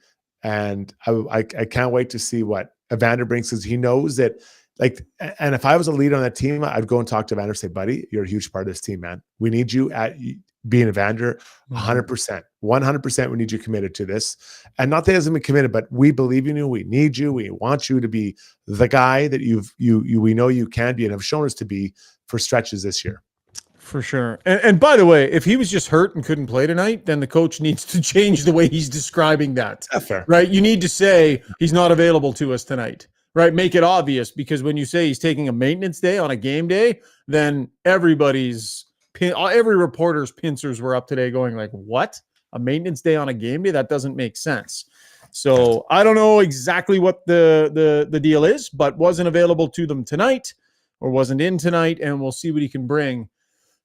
[SPEAKER 3] and I can't wait to see what Evander brings, because he knows that. And if I was a leader on that team, I'd go and talk to Evander and say, buddy, you're a huge part of this team, man. We need you at being Evander 100%. 100% we need you committed to this. And not that he hasn't been committed, but we believe in you. We need you. We want you to be the guy that we know you can be and have shown us to be for stretches this year.
[SPEAKER 1] For sure. And by the way, if he was just hurt and couldn't play tonight, then the coach needs to change the way he's describing that.
[SPEAKER 3] That's fair.
[SPEAKER 1] Right? You need to say he's not available to us tonight. Right? Make it obvious, because when you say he's taking a maintenance day on a game day, then every reporter's pincers were up today going like, what? A maintenance day on a game day? That doesn't make sense. So I don't know exactly what the deal is, but wasn't available to them tonight, or wasn't in tonight, and we'll see what he can bring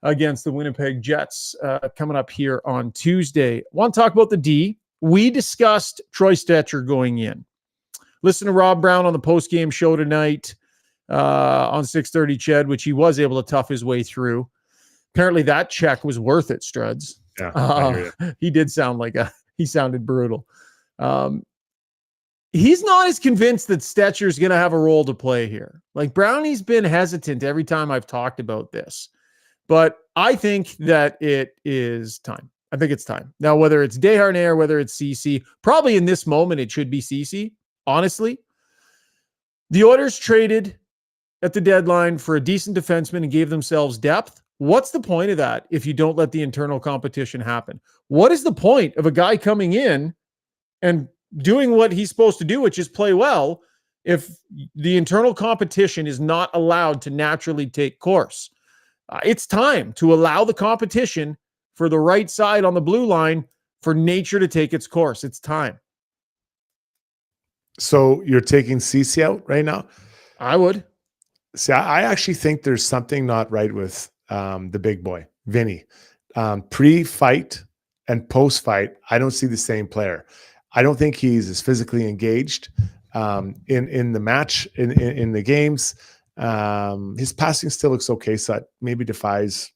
[SPEAKER 1] against the Winnipeg Jets coming up here on Tuesday. Want to talk about the D. We discussed Troy Stecher going in. Listen to Rob Brown on the post-game show tonight on 6:30 Ched, which he was able to tough his way through. Apparently that check was worth it, Struds.
[SPEAKER 3] Yeah,
[SPEAKER 1] he did sound like he sounded brutal. He's not as convinced that Stetcher's going to have a role to play here. Like, Brownie's been hesitant every time I've talked about this. But I think that it is time. I think it's time. Now, whether it's Desharnais or whether it's CC, probably in this moment it should be CC. Honestly, the Oilers traded at the deadline for a decent defenseman and gave themselves depth. What's the point of that if you don't let the internal competition happen? What is the point of a guy coming in and doing what he's supposed to do, which is play well, if the internal competition is not allowed to naturally take course? It's time to allow the competition for the right side on the blue line for nature to take its course. It's time.
[SPEAKER 3] So you're taking CC out right now?
[SPEAKER 1] I would.
[SPEAKER 3] See, I actually think there's something not right with the big boy, Vinny. Pre-fight and post-fight, I don't see the same player. I don't think he's as physically engaged in the match, in the games. His passing still looks okay, so that maybe defies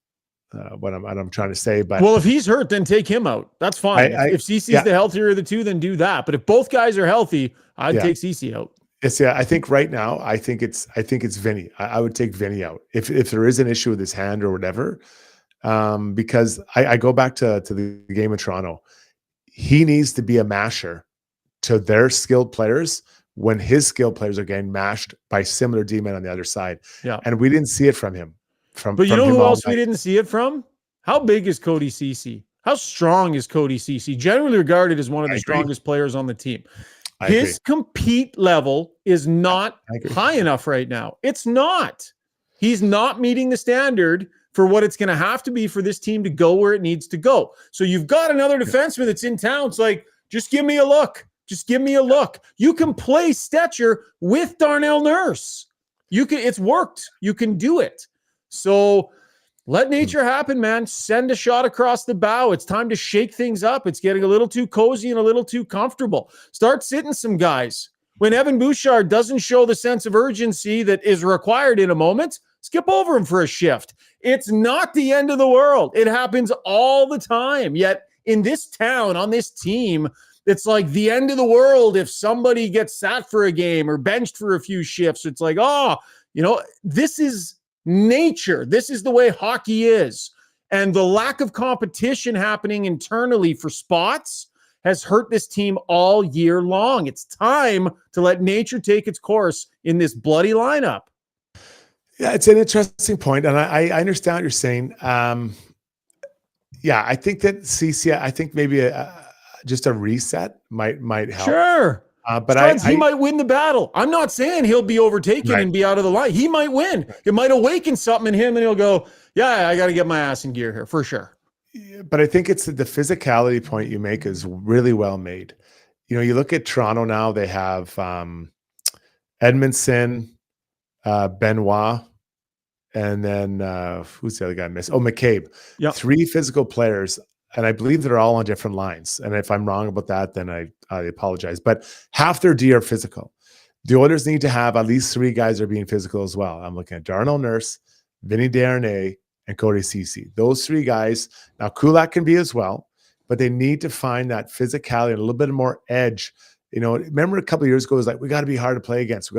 [SPEAKER 3] what I'm trying to say. But
[SPEAKER 1] well, if he's hurt, then take him out. That's fine. If CC's the healthier of the two, then do that. But if both guys are healthy, I'd take CC out.
[SPEAKER 3] Yes, yeah. I think right now, I think it's Vinny. I would take Vinny out if there is an issue with his hand or whatever. Because I go back to the game in Toronto. He needs to be a masher to their skilled players when his skilled players are getting mashed by similar D-men on the other side. Yeah, and we didn't see it from him.
[SPEAKER 1] But you know who else we didn't see it from? How big is Cody Ceci? How strong is Cody Ceci? Generally regarded as one of the strongest players on the team. His compete level is not high enough right now. It's not. He's not meeting the standard for what it's going to have to be for this team to go where it needs to go. So you've got another defenseman that's in town. It's like, just give me a look. Just give me a look. You can play Stecher with Darnell Nurse. It's worked. You can do it. So let nature happen, man. Send a shot across the bow. It's time to shake things up. It's getting a little too cozy and a little too comfortable. Start sitting some guys. When Evan Bouchard doesn't show the sense of urgency that is required in a moment, skip over him for a shift. It's not the end of the world. It happens all the time. Yet in this town, on this team, it's like the end of the world if somebody gets sat for a game or benched for a few shifts. It's like, this is nature. This is the way hockey is. And the lack of competition happening internally for spots has hurt this team all year long. It's time to let nature take its course in this bloody lineup.
[SPEAKER 3] Yeah, it's an interesting point, and I understand what you're saying. I think that CC, I think maybe just a reset might help.
[SPEAKER 1] Sure.
[SPEAKER 3] But
[SPEAKER 1] he might win the battle. I'm not saying he'll be overtaken and be out of the line. He might win. Right. It might awaken something in him, and he'll go, yeah, I got to get my ass in gear here for sure.
[SPEAKER 3] But I think it's the physicality point you make is really well made. You look at Toronto now, they have Edmondson, Benoit, and then who's the other guy missed? Oh, McCabe. Yep. 3 physical players, and I believe they're all on different lines. And if I'm wrong about that, then I apologize. But half their D are physical. The Oilers need to have at least 3 guys that are being physical as well. I'm looking at Darnell Nurse, Vinny Desharnais, and Cody Ceci. Those 3 guys. Now, Kulak can be as well, but they need to find that physicality and a little bit more edge. Remember a couple of years ago, it was like, we got to be hard to play against.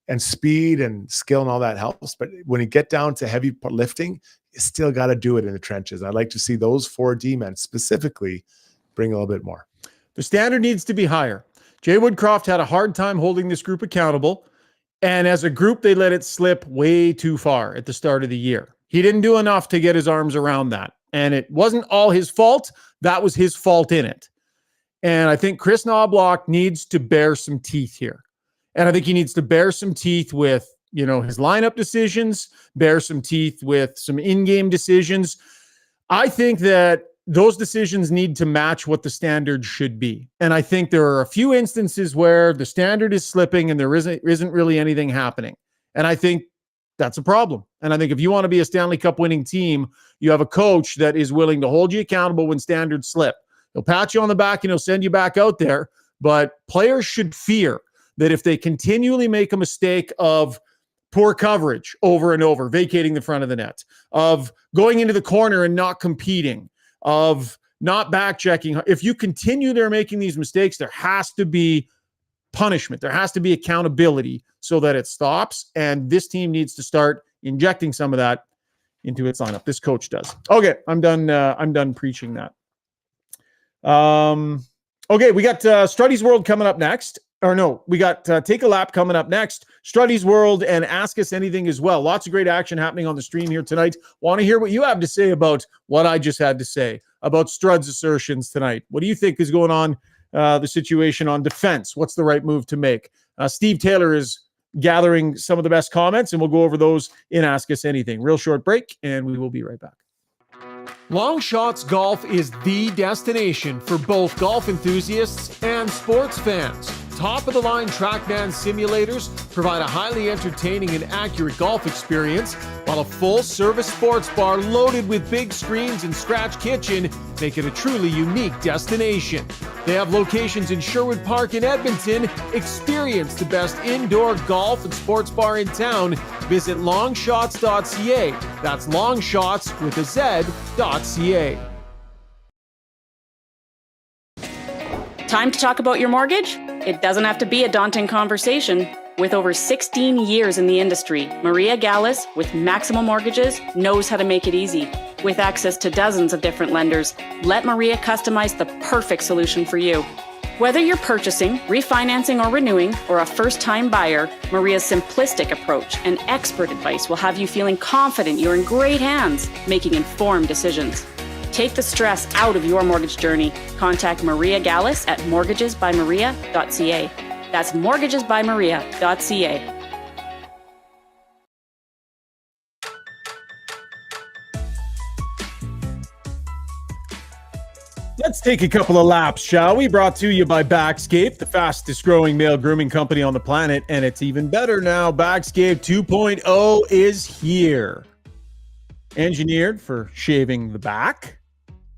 [SPEAKER 3] And speed and skill and all that helps. But when you get down to heavy lifting, you still got to do it in the trenches. I'd like to see those 4 D-men specifically bring a little bit more.
[SPEAKER 1] The standard needs to be higher. Jay Woodcroft had a hard time holding this group accountable. And as a group, they let it slip way too far at the start of the year. He didn't do enough to get his arms around that. And it wasn't all his fault. That was his fault in it. And I think Chris Knobloch needs to bear some teeth here. And I think he needs to bear some teeth with, his lineup decisions, bear some teeth with some in-game decisions. I think that those decisions need to match what the standard should be. And I think there are a few instances where the standard is slipping and there isn't really anything happening. And I think that's a problem. And I think if you want to be a Stanley Cup winning team, you have a coach that is willing to hold you accountable when standards slip. He'll pat you on the back and he'll send you back out there. But players should fear that if they continually make a mistake of poor coverage over and over, vacating the front of the net, of going into the corner and not competing, of not back checking, if you continue there making these mistakes, there has to be punishment. There has to be accountability so that it stops. And this team needs to start injecting some of that into its lineup. This coach does. Okay, I'm done preaching that. Okay, we got Strudy's World coming up next. Or no, we got Take a Lap coming up next. Strudy's World and Ask Us Anything as well. Lots of great action happening on the stream here tonight. Want to hear what you have to say about what I just had to say about Strud's assertions tonight. What do you think is going on, the situation on defense? What's the right move to make? Steve Taylor is gathering some of the best comments, and we'll go over those in Ask Us Anything. Real short break, and we will be right back.
[SPEAKER 7] Long Shots Golf is the destination for both golf enthusiasts and sports fans. Top-of-the-line TrackMan simulators provide a highly entertaining and accurate golf experience, while a full-service sports bar loaded with big screens and scratch kitchen make it a truly unique destination. They have locations in Sherwood Park and Edmonton. Experience the best indoor golf and sports bar in town. Visit longshots.ca. That's longshots with a Z.ca.
[SPEAKER 8] Time to talk about your mortgage? It doesn't have to be a daunting conversation. With over 16 years in the industry, Maria Gallus with Maximum Mortgages knows how to make it easy. With access to dozens of different lenders, let Maria customize the perfect solution for you. Whether you're purchasing, refinancing, or renewing, or a first-time buyer, Maria's simplistic approach and expert advice will have you feeling confident you're in great hands, making informed decisions. Take the stress out of your mortgage journey. Contact Maria Gallus at mortgagesbymaria.ca. That's mortgagesbymaria.ca.
[SPEAKER 1] Let's take a couple of laps, shall we? Brought to you by Backscape, the fastest growing male grooming company on the planet. And it's even better now. Backscape 2.0 is here. Engineered for shaving the back,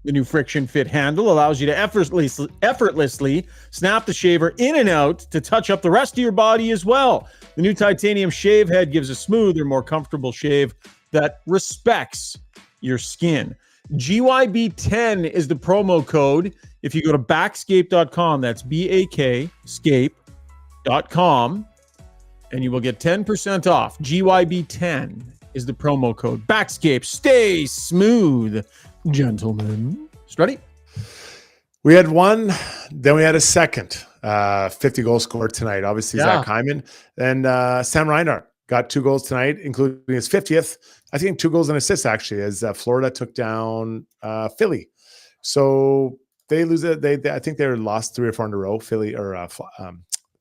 [SPEAKER 1] The new friction fit handle allows you to effortlessly snap the shaver in and out to touch up the rest of your body as well. The new titanium shave head gives a smoother, more comfortable shave that respects your skin. GYB10 is the promo code. If you go to backscape.com, that's BAKscape.com, and you will get 10% off. GYB10 is the promo code. Backscape, stay smooth, gentlemen. Struddy?
[SPEAKER 3] We had one, then we had a second 50 goal scorer tonight. Obviously, Zach Hyman. Then Sam Reinhart got 2 goals tonight, including his 50th. I think 2 goals and assists, actually, as Florida took down Philly. So they lose it. I think they lost 3 or 4 in a row, Philly or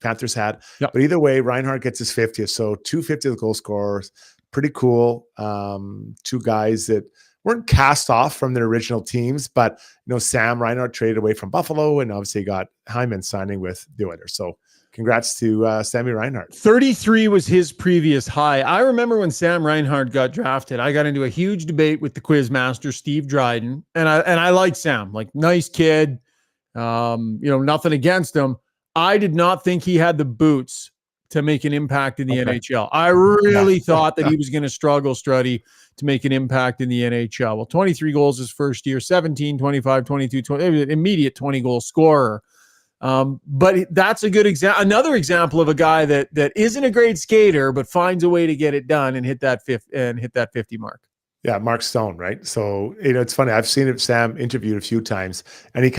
[SPEAKER 3] Panthers had.
[SPEAKER 1] Yep.
[SPEAKER 3] But either way, Reinhart gets his 50th. So 2 50th goal scorers. Pretty cool. 2 guys that weren't cast off from their original teams, but Sam Reinhart traded away from Buffalo, and obviously got Hyman signing with the Oilers. So congrats to Sammy Reinhart.
[SPEAKER 1] 33 was his previous high. I remember when Sam Reinhart got drafted, I got into a huge debate with the quiz master, Steve Dryden, and I like Sam, like nice kid, nothing against him. I did not think he had the boots to make an impact in the NHL. I really thought that he was going to struggle, Struddy, to make an impact in the NHL. Well, 23 goals his first year, 17, 25, 22, 20, immediate 20-goal scorer. But that's a good example. Another example of a guy that isn't a great skater, but finds a way to get it done and hit that 50 mark.
[SPEAKER 3] Yeah, Mark Stone, right? So it's funny. I've seen Sam interviewed a few times, and he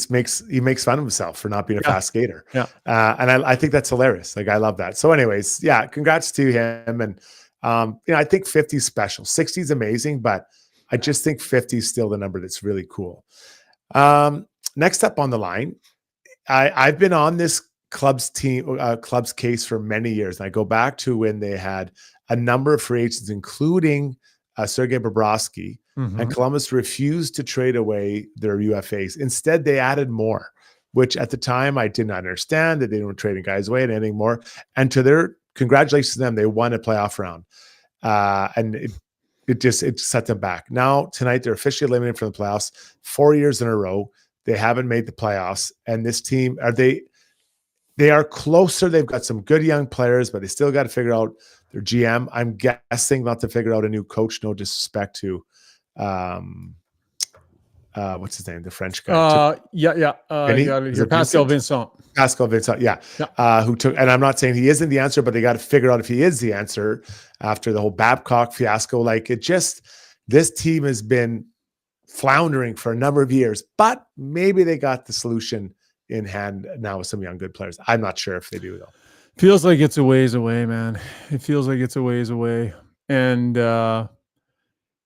[SPEAKER 3] makes fun of himself for not being a fast skater.
[SPEAKER 1] Yeah,
[SPEAKER 3] and I think that's hilarious. Like, I love that. So, anyways, yeah, congrats to him. And I think 50 is special. 60 is amazing, but I just think 50 is still the number that's really cool. Next up on the line, I've been on this club's case for many years, and I go back to when they had a number of free agents, including Sergei Bobrovsky, and Columbus refused to trade away their UFAs. Instead, they added more, which at the time I did not understand, that they weren't trading guys away and anything more. And to their congratulations to them, they won a playoff round, and it set them back. Now tonight they're officially eliminated from the playoffs 4 years in a row. They haven't made the playoffs, and this team they are closer. They've got some good young players, but they still got to figure out their GM. I'm guessing not to figure out a new coach. No disrespect to what's his name? The French guy.
[SPEAKER 1] Pascal Vincent.
[SPEAKER 3] Pascal Vincent, who took, and I'm not saying he isn't the answer, but they got to figure out if he is the answer after the whole Babcock fiasco. This team has been floundering for a number of years, but maybe they got the solution in hand now with some young good players. I'm not sure if they do, though.
[SPEAKER 1] Feels like it's a ways away, man. It feels like it's a ways away. And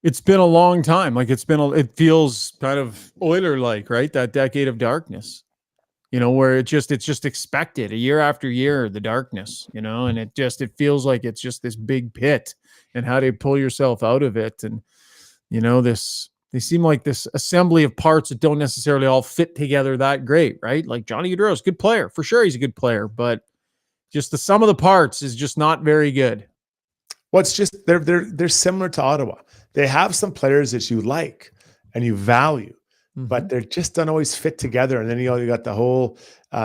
[SPEAKER 1] it's been a long time. It feels kind of Oiler-like, right? That decade of darkness, where it's just expected year after year, the darkness, and it feels like it's just this big pit, and how to pull yourself out of it. And, they seem like this assembly of parts that don't necessarily all fit together that great, right? Like Johnny Gaudreau's good player. For sure, he's a good player, but just the sum of the parts is just not very good.
[SPEAKER 3] Well, it's just they're similar to Ottawa. They have some players that you like and you value, but they just don't always fit together. And then you got the whole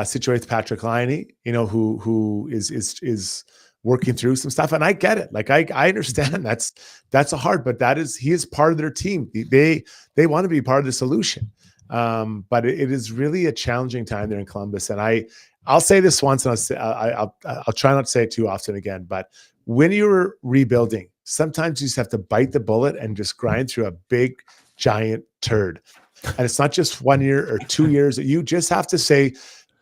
[SPEAKER 3] situation with Patrick Laine, who is working through some stuff, and I get it. Like I understand that's a hard, but he is part of their team. They want to be part of the solution, but it is really a challenging time there in Columbus. And I'll say this once, and I'll try not to say it too often again. But when you're rebuilding, sometimes you just have to bite the bullet and just grind through a big giant turd. And it's not just 1 year or 2 years. You just have to say,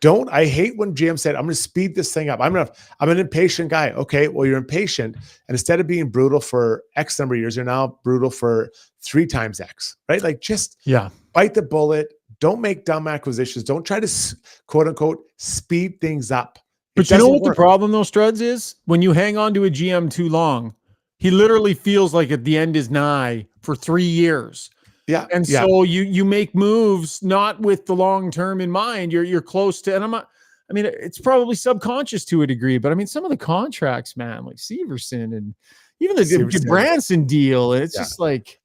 [SPEAKER 3] I hate when GM said, I'm going to speed this thing up. I'm an impatient guy. Okay, well, you're impatient. And instead of being brutal for X number of years, you're now brutal for 3 times X, right? Like, just bite the bullet. Don't make dumb acquisitions. Don't try to, quote unquote, speed things up.
[SPEAKER 1] But you know what the problem, though, Struds, is? When you hang on to a GM too long, he literally feels like at the end is nigh for 3 years.
[SPEAKER 3] Yeah.
[SPEAKER 1] And so you make moves not with the long term in mind. You're close to, and it's probably subconscious to a degree, but some of the contracts, man, like Severson and even the Branson deal, it's just like,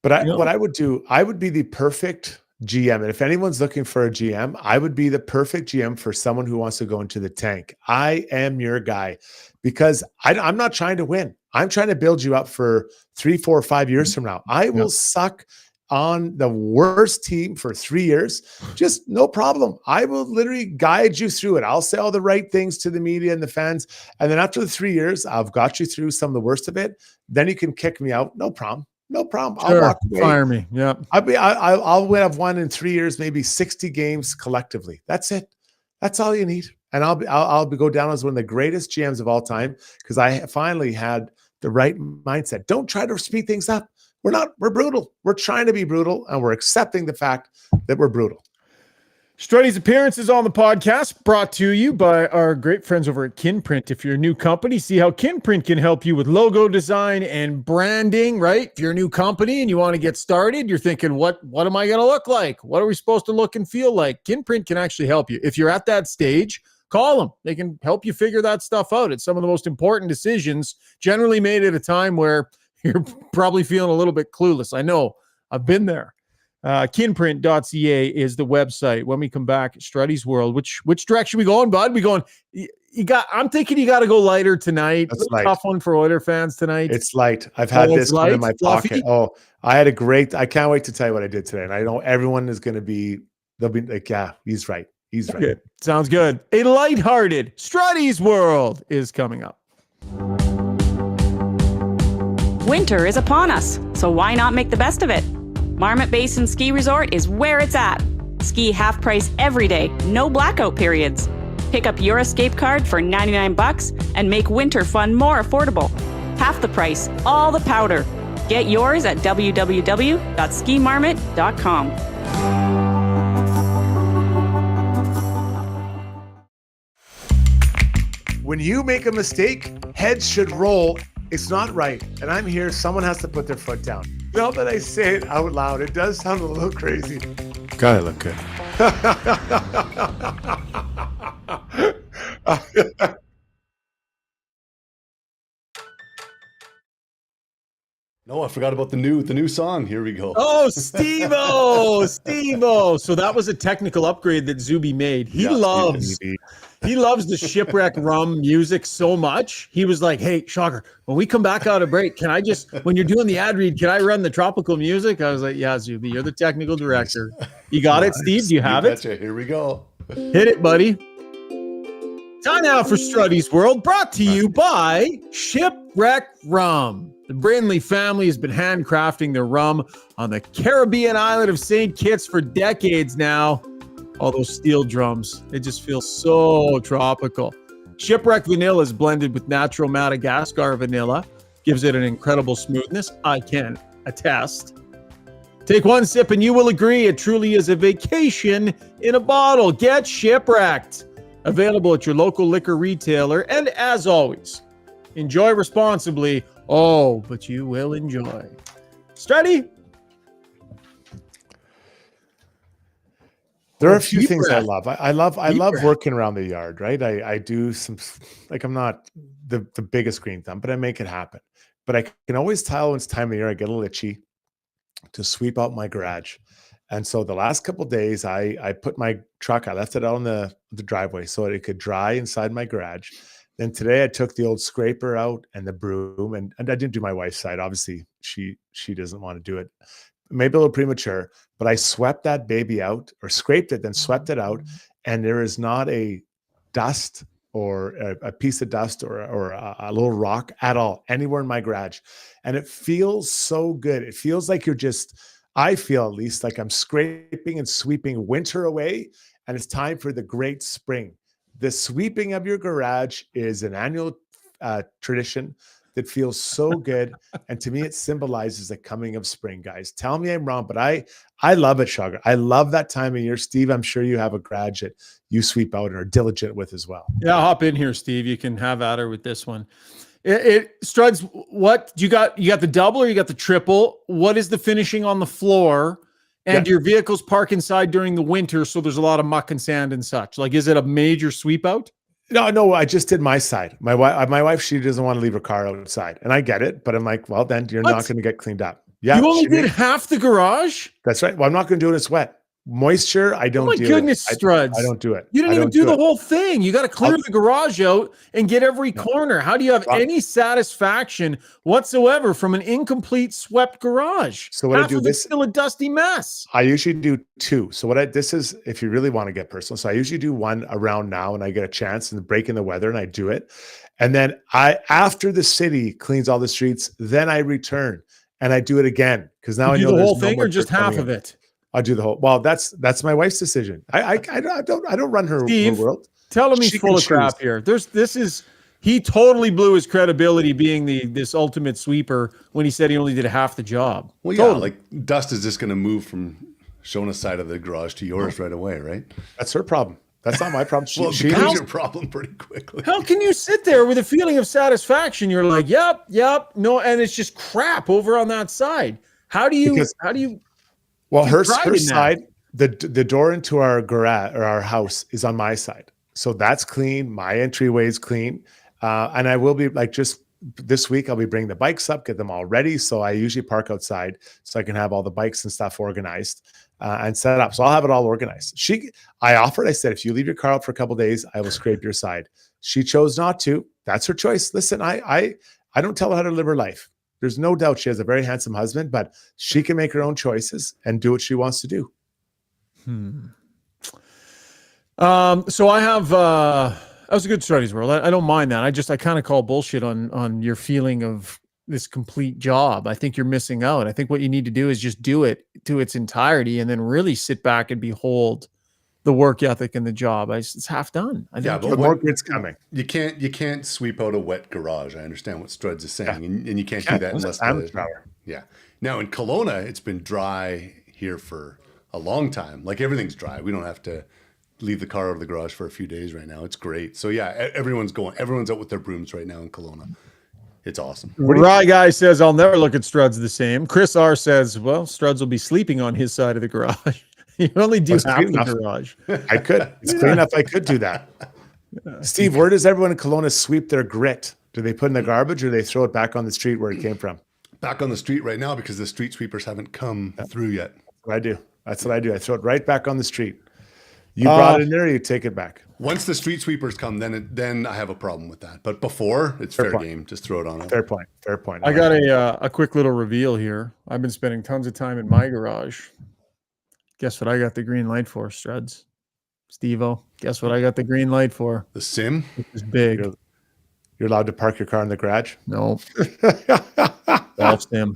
[SPEAKER 3] But
[SPEAKER 1] Yeah.
[SPEAKER 3] what I would do, I would be the perfect GM. And if anyone's looking for a GM, I would be the perfect GM for someone who wants to go into the tank. I am your guy because I'm not trying to win. I'm trying to build you up for 3, 4, 5 years from now. I will suck on the worst team for 3 years. Just no problem. I will literally guide you through it. I'll say all the right things to the media and the fans. And then after the 3 years, I've got you through some of the worst of it. Then you can kick me out. No problem. No problem.
[SPEAKER 1] Sure.
[SPEAKER 3] I'll walk away.
[SPEAKER 1] Fire me. Yeah.
[SPEAKER 3] I'll have won in 3 years, maybe 60 games collectively. That's it. That's all you need. And I'll go down as one of the greatest GMs of all time because I finally had the right mindset. Don't try to speed things up. We're brutal. We're trying to be brutal, and we're accepting the fact that we're brutal.
[SPEAKER 1] Strudy's appearances on the podcast brought to you by our great friends over at Kinprint. If you're a new company, see how Kinprint can help you with logo design and branding, right? If you're a new company and you want to get started, you're thinking, what am I going to look like? What are we supposed to look and feel like? Kinprint can actually help you. If you're at that stage, call them. They can help you figure that stuff out. It's some of the most important decisions generally made at a time where you're probably feeling a little bit clueless. I know. I've been there. Kinprint.ca is the website. When we come back, Strudy's World. Which direction we going, bud? We going? I'm thinking you got to go lighter tonight.
[SPEAKER 3] That's light.
[SPEAKER 1] Tough one for Oiler fans tonight.
[SPEAKER 3] It's light. I've had this one in my pocket.
[SPEAKER 1] Fluffy.
[SPEAKER 3] Oh, I can't wait to tell you what I did today. And I know everyone is going to be. They'll be like, yeah, he's right. He's right.
[SPEAKER 1] Okay. Sounds good. A lighthearted Strudy's World is coming up.
[SPEAKER 8] Winter is upon us, so why not make the best of it? Marmot Basin Ski Resort is where it's at. Ski half price every day, no blackout periods. Pick up your escape card for $99 and make winter fun more affordable. Half the price, all the powder. Get yours at www.skimarmot.com.
[SPEAKER 3] When you make a mistake, heads should roll. It's not right. And I'm here. Someone has to put their foot down. Now that I say it out loud, it does sound a little crazy.
[SPEAKER 1] Gotta look good.
[SPEAKER 9] No, I forgot about the new song. Here we go.
[SPEAKER 1] Oh, Steve-O. So that was a technical upgrade that Zuby made. He loves the Shipwreck Rum music so much. He was like, hey, Shocker, when we come back out of break, when you're doing the ad read, can I run the tropical music? I was like, yeah, Zuby, you're the technical director. You got it, Steve? Do you have it?
[SPEAKER 9] Here we go.
[SPEAKER 1] Hit it, buddy. Time now for Strudy's World, brought to you by Shipwreck Rum. The Brindley family has been handcrafting their rum on the Caribbean island of St. Kitts for decades now. All those steel drums, it just feels so tropical. Shipwreck Vanilla is blended with natural Madagascar vanilla, gives it an incredible smoothness. I can attest. Take one sip and you will agree it truly is a vacation in a bottle. Get Shipwrecked. Available at your local liquor retailer. And as always, enjoy responsibly. Oh, but you will enjoy. Strudy?
[SPEAKER 3] There are a few things I love. I love working around the yard, right? I do some, like, I'm not the biggest green thumb, but I make it happen. But I can always tell when it's time of year, I get a little itchy to sweep out my garage. And so the last couple of days, I put my truck, I left it out on the driveway so it could dry inside my garage. Then today I took the old scraper out and the broom, and I didn't do my wife's side. Obviously, she doesn't want to do it. Maybe a little premature, but I swept that baby out, or scraped it, then swept it out, and there is not a dust or a piece of dust or a little rock at all anywhere in my garage. And it feels so good. It feels like I feel at least like I'm scraping and sweeping winter away, and it's time for the great spring. The sweeping of your garage is an annual tradition that feels so good. And to me, it symbolizes the coming of spring, guys. Tell me I'm wrong, but I love it, Sugar. I love that time of year. Steve, I'm sure you have a garage that you sweep out and are diligent with as well.
[SPEAKER 1] Yeah, hop in here, Steve. You can have at her with this one. Struds, what you got? You got the double or you got the triple? What is the finishing on the floor? And your vehicles park inside during the winter, so there's a lot of muck and sand and such. Like, is it a major sweep out?
[SPEAKER 3] No, I just did my side. My wife, she doesn't want to leave her car outside, and I get it. But I'm like, well, then you're not going to get cleaned up. Yeah,
[SPEAKER 1] You only
[SPEAKER 3] she
[SPEAKER 1] did
[SPEAKER 3] made-
[SPEAKER 1] half the garage?
[SPEAKER 3] That's right. Well, I'm not going to do it. It's wet. Moisture, I don't
[SPEAKER 1] Oh my
[SPEAKER 3] do
[SPEAKER 1] goodness,
[SPEAKER 3] it.
[SPEAKER 1] Struds.
[SPEAKER 3] I don't do it.
[SPEAKER 1] You didn't
[SPEAKER 3] I
[SPEAKER 1] even
[SPEAKER 3] don't
[SPEAKER 1] do the
[SPEAKER 3] it.
[SPEAKER 1] whole thing. You got to clear
[SPEAKER 3] I'll-
[SPEAKER 1] the garage out and get every corner. How do you have
[SPEAKER 3] Well-
[SPEAKER 1] any satisfaction whatsoever from an incomplete swept garage?
[SPEAKER 3] So what I
[SPEAKER 1] Half
[SPEAKER 3] do
[SPEAKER 1] of
[SPEAKER 3] this-
[SPEAKER 1] it's still a dusty mess.
[SPEAKER 3] I usually do 2. So this is, if you really want to get personal. So I usually do 1 around now and I get a chance and break in the weather and I do it. And then after the city cleans all the streets, then I return and I do it again. Because now I
[SPEAKER 1] You
[SPEAKER 3] know
[SPEAKER 1] do the
[SPEAKER 3] there's
[SPEAKER 1] whole
[SPEAKER 3] no
[SPEAKER 1] thing
[SPEAKER 3] more
[SPEAKER 1] or just
[SPEAKER 3] dirt coming
[SPEAKER 1] half of
[SPEAKER 3] in.
[SPEAKER 1] it?
[SPEAKER 3] I'll do the whole. Well, that's my wife's decision. I don't run her
[SPEAKER 1] Steve,
[SPEAKER 3] world.
[SPEAKER 1] Tell him he's
[SPEAKER 3] She
[SPEAKER 1] full
[SPEAKER 3] can
[SPEAKER 1] of crap
[SPEAKER 3] choose.
[SPEAKER 1] here. He totally blew his credibility being this ultimate sweeper when he said he only did half the job.
[SPEAKER 9] Well, yeah,
[SPEAKER 1] Totally.
[SPEAKER 9] like dust is just going to move from Shona's side of the garage to yours right away, right?
[SPEAKER 3] That's her problem. That's not my problem.
[SPEAKER 9] Well,
[SPEAKER 3] She
[SPEAKER 9] it becomes
[SPEAKER 3] knows.
[SPEAKER 9] your problem pretty quickly.
[SPEAKER 1] How can you sit there with a feeling of satisfaction? You're like, yep, no, and it's just crap over on that side. How do you
[SPEAKER 3] Well,
[SPEAKER 1] keep
[SPEAKER 3] her
[SPEAKER 1] driving that?
[SPEAKER 3] side, the door into our garage or our house is on my side. So that's clean. My entryway is clean. And I will be like just this week, I'll be bringing the bikes up, get them all ready. So I usually park outside so I can have all the bikes and stuff organized and set up. So I'll have it all organized. I said, if you leave your car out for a couple of days, I will scrape your side. She chose not to. That's her choice. Listen, I don't tell her how to live her life. There's no doubt she has a very handsome husband, but she can make her own choices and do what she wants to do.
[SPEAKER 1] So I have that was a good Strudy's World. I don't mind that. I kind of call bullshit on your feeling of this complete job. I think you're missing out. I think what you need to do is just do it to its entirety and then really sit back and behold the work ethic and the job. It's half done. I think
[SPEAKER 3] But more grid's coming.
[SPEAKER 9] You can't sweep out a wet garage. I understand what Struds is saying, and you can't do that unless yeah. Now in Kelowna, it's been dry here for a long time. Like everything's dry. We don't have to leave the car out of the garage for a few days right now. It's great. So yeah, everyone's out with their brooms right now in Kelowna. It's awesome.
[SPEAKER 1] Rye guy says, I'll never look at Struds the same. Chris R says, well, Struds will be sleeping on his side of the garage. You only do half the garage.
[SPEAKER 3] I could. It's clean enough. I could do that. Steve, where does everyone in Kelowna sweep their grit? Do they put in the garbage or do they throw it back on the street where it came from?
[SPEAKER 9] Back on the street right now because the street sweepers haven't come through yet.
[SPEAKER 3] That's what I do. I throw it right back on the street. You brought it in there, you take it back.
[SPEAKER 9] Once the street sweepers come, then I have a problem with that. But before, it's fair game. Just throw it on.
[SPEAKER 3] Fair point.
[SPEAKER 1] I got a quick little reveal here. I've been spending tons of time in my garage. Guess what I got the green light for, Struds? Steve-O, guess what I got the green light for?
[SPEAKER 9] The sim?
[SPEAKER 1] It's big.
[SPEAKER 3] You're allowed to park your car in the garage?
[SPEAKER 1] No. Golf sim.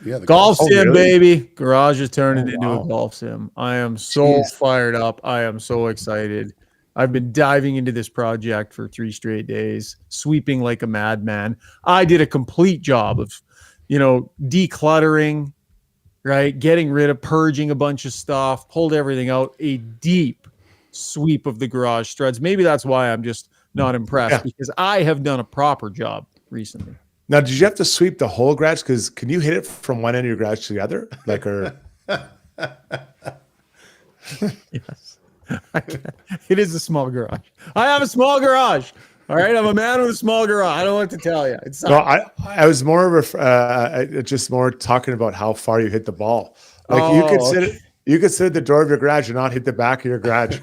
[SPEAKER 9] Yeah, the
[SPEAKER 1] golf sim,
[SPEAKER 3] really?
[SPEAKER 1] baby. Garage is turning into
[SPEAKER 3] wow.
[SPEAKER 1] a golf sim. I am so fired up. I am so excited. I've been diving into this project for 3 straight days, sweeping like a madman. I did a complete job of, decluttering, right? Getting rid of, purging a bunch of stuff, pulled everything out, a deep sweep of the garage, Struds. Maybe that's why I'm just not impressed because I have done a proper job recently.
[SPEAKER 3] Now, did you have to sweep the whole garage? Because can you hit it from one end of your garage to the other? Like, or
[SPEAKER 1] yes, it is a small garage. I have a small garage. All right, I'm a man with a small garage. I don't know what to tell you. It's
[SPEAKER 3] no, I was more of just more talking about how far you hit the ball. Like you could sit at the door of your garage and not hit the back of your garage.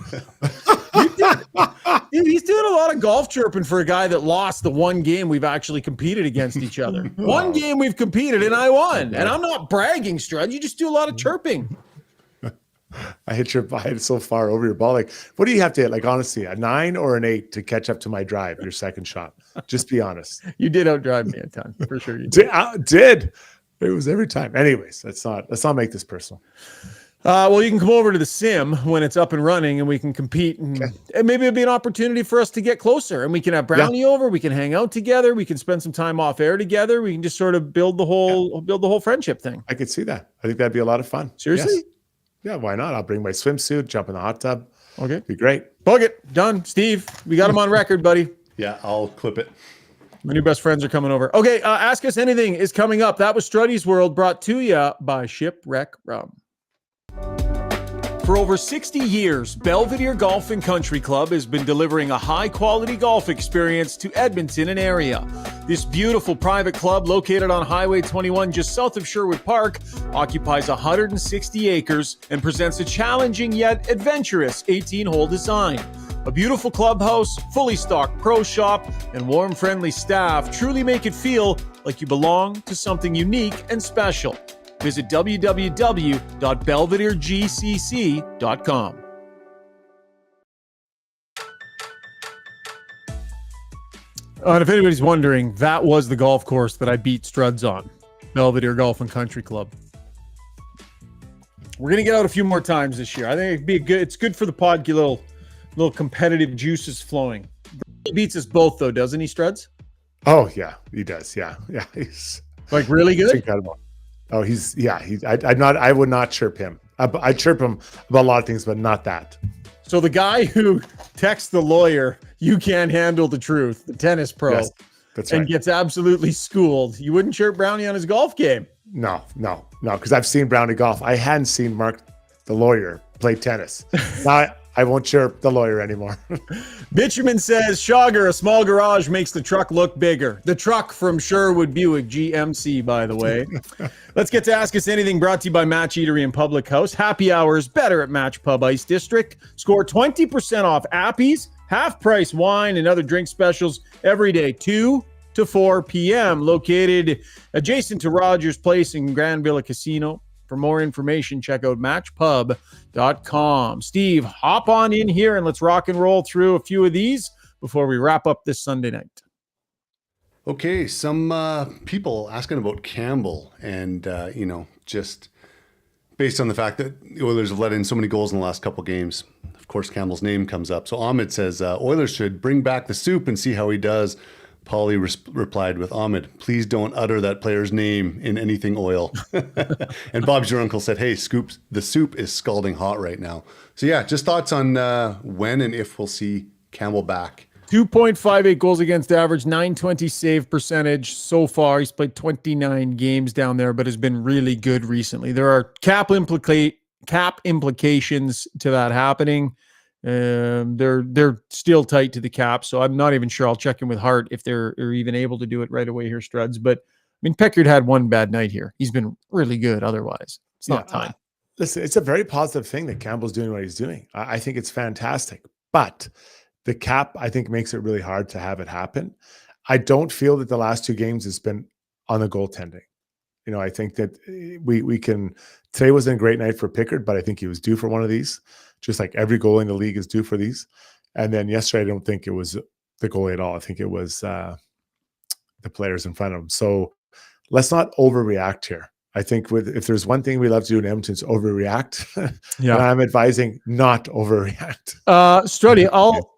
[SPEAKER 1] Dude, he's doing a lot of golf chirping for a guy that lost the one game we've actually competed against each other. One game we've competed and I won. And I'm not bragging, Strud. You just do a lot of chirping.
[SPEAKER 3] I hit so far over your ball. Like, what do you have to hit? Like, honestly, a 9 or an 8 to catch up to my drive, your second shot. Just be honest.
[SPEAKER 1] You did outdrive me a ton, for sure. You did.
[SPEAKER 3] Did. It was every time. Anyways, let's not make this personal.
[SPEAKER 1] Well, you can come over to the sim when it's up and running and we can compete and maybe it'll be an opportunity for us to get closer and we can have Brownie over. We can hang out together. We can spend some time off air together. We can just sort of build the whole friendship thing.
[SPEAKER 3] I could see that. I think that'd be a lot of fun.
[SPEAKER 1] Seriously?
[SPEAKER 3] Yes. Yeah. Why not? I'll bring my swimsuit, jump in the hot tub.
[SPEAKER 1] Okay.
[SPEAKER 3] Be great.
[SPEAKER 1] Bug it. Done. Steve, we got him on record, buddy.
[SPEAKER 9] Yeah, I'll clip it.
[SPEAKER 1] My new best friends are coming over. Okay. Ask Us Anything is coming up. That was Strudy's World brought to you by Shipwreck Rum. For over 60 years, Belvedere Golf and Country Club has been delivering a high-quality golf experience to Edmonton and area. This beautiful private club, located on Highway 21 just south of Sherwood Park, occupies 160 acres and presents a challenging yet adventurous 18-hole design. A beautiful clubhouse, fully stocked pro shop, and warm, friendly staff truly make it feel like you belong to something unique and special. Visit www.belvederegcc.com. And if anybody's wondering, that was the golf course that I beat Struds on, Belvedere Golf and Country Club. We're gonna get out a few more times this year. I think it'd be good. It's good for the pod. Get little competitive juices flowing. He beats us both, though, doesn't he, Struds?
[SPEAKER 3] Oh yeah, he does. Yeah, he's
[SPEAKER 1] like really good.
[SPEAKER 3] Incredible. Oh, I would not chirp him. I chirp him about a lot of things, but not that.
[SPEAKER 1] So the guy who texts the lawyer, "You can't handle the truth," the tennis pro,
[SPEAKER 3] yes, that's right,
[SPEAKER 1] and gets absolutely schooled. You wouldn't chirp Brownie on his golf game.
[SPEAKER 3] No, because I've seen Brownie golf. I hadn't seen Mark, the lawyer, play tennis. Now I won't chirp the lawyer anymore.
[SPEAKER 1] Bitcherman says, Shogger, a small garage makes the truck look bigger. The truck from Sherwood Buick GMC, by the way. Let's get to Ask Us Anything, brought to you by Match Eatery and Public House. Happy hours better at Match Pub Ice District. Score 20% off Appies, half-price wine, and other drink specials every day, 2 to 4 p.m. Located adjacent to Rogers Place in Grand Villa Casino. For more information, check out matchpub.com. Steve, hop on in here and let's rock and roll through a few of these before we wrap up this Sunday night.
[SPEAKER 9] Okay, some people asking about Campbell and, just based on the fact that the Oilers have let in so many goals in the last couple games. Of course, Campbell's name comes up. So Ahmed says, Oilers should bring back the soup and see how he does. Paulie replied with, Ahmed, please don't utter that player's name in anything oil. And Bob's your uncle said, hey, the soup is scalding hot right now. So yeah, just thoughts on when and if we'll see Campbell back.
[SPEAKER 1] 2.58 goals against average, 920 save percentage so far. He's played 29 games down there, but has been really good recently. There are cap implications to that happening. They're still tight to the cap, so I'm not even sure. I'll check in with Hart if they're even able to do it right away here, Struds. But I mean, Peckard had one bad night here. He's been really good otherwise. It's not time.
[SPEAKER 3] Listen, it's a very positive thing that Campbell's doing what he's doing. I think it's fantastic, but the cap, I think, makes it really hard to have it happen. I don't feel that the last two games has been on the goaltending. I think that we can. Today wasn't a great night for Pickard, but I think he was due for one of these. Just like every goalie in the league is due for these. And then yesterday, I don't think it was the goalie at all. I think it was the players in front of him. So let's not overreact here. I think if there's one thing we love to do in Edmonton, it's overreact. Yeah. And I'm advising not overreact.
[SPEAKER 1] Strudy, I'll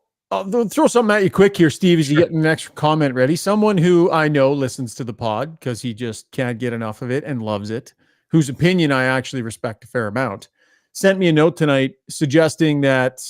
[SPEAKER 1] throw something at you quick here, Steve, as you get the next comment ready. Someone who I know listens to the pod because he just can't get enough of it and loves it, whose opinion I actually respect a fair amount, sent me a note tonight suggesting that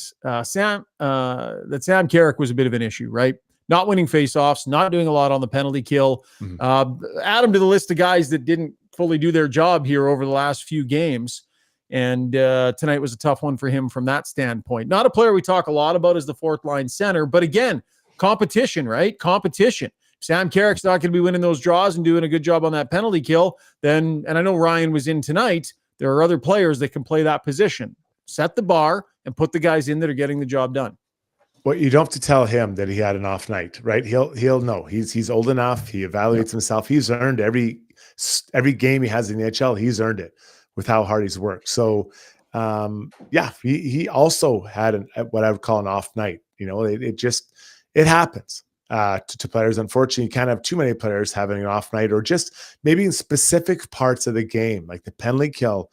[SPEAKER 1] Sam Carrick was a bit of an issue, right? Not winning faceoffs, not doing a lot on the penalty kill. Mm-hmm. Add him to the list of guys that didn't fully do their job here over the last few games. And tonight was a tough one for him from that standpoint. Not a player we talk a lot about as the fourth line center, but again, competition, right? Competition. Sam Carrick's not going to be winning those draws and doing a good job on that penalty kill. And I know Ryan was in tonight. There are other players that can play that position. Set the bar and put the guys in that are getting the job done.
[SPEAKER 3] Well, you don't have to tell him that he had an off night, right? He'll know. He's old enough. He evaluates himself. He's earned every game he has in the NHL. He's earned it with how hard he's worked. So, he also had what I would call an off night. It happens to players. Unfortunately, you can't have too many players having an off night, or just maybe in specific parts of the game, like the penalty kill.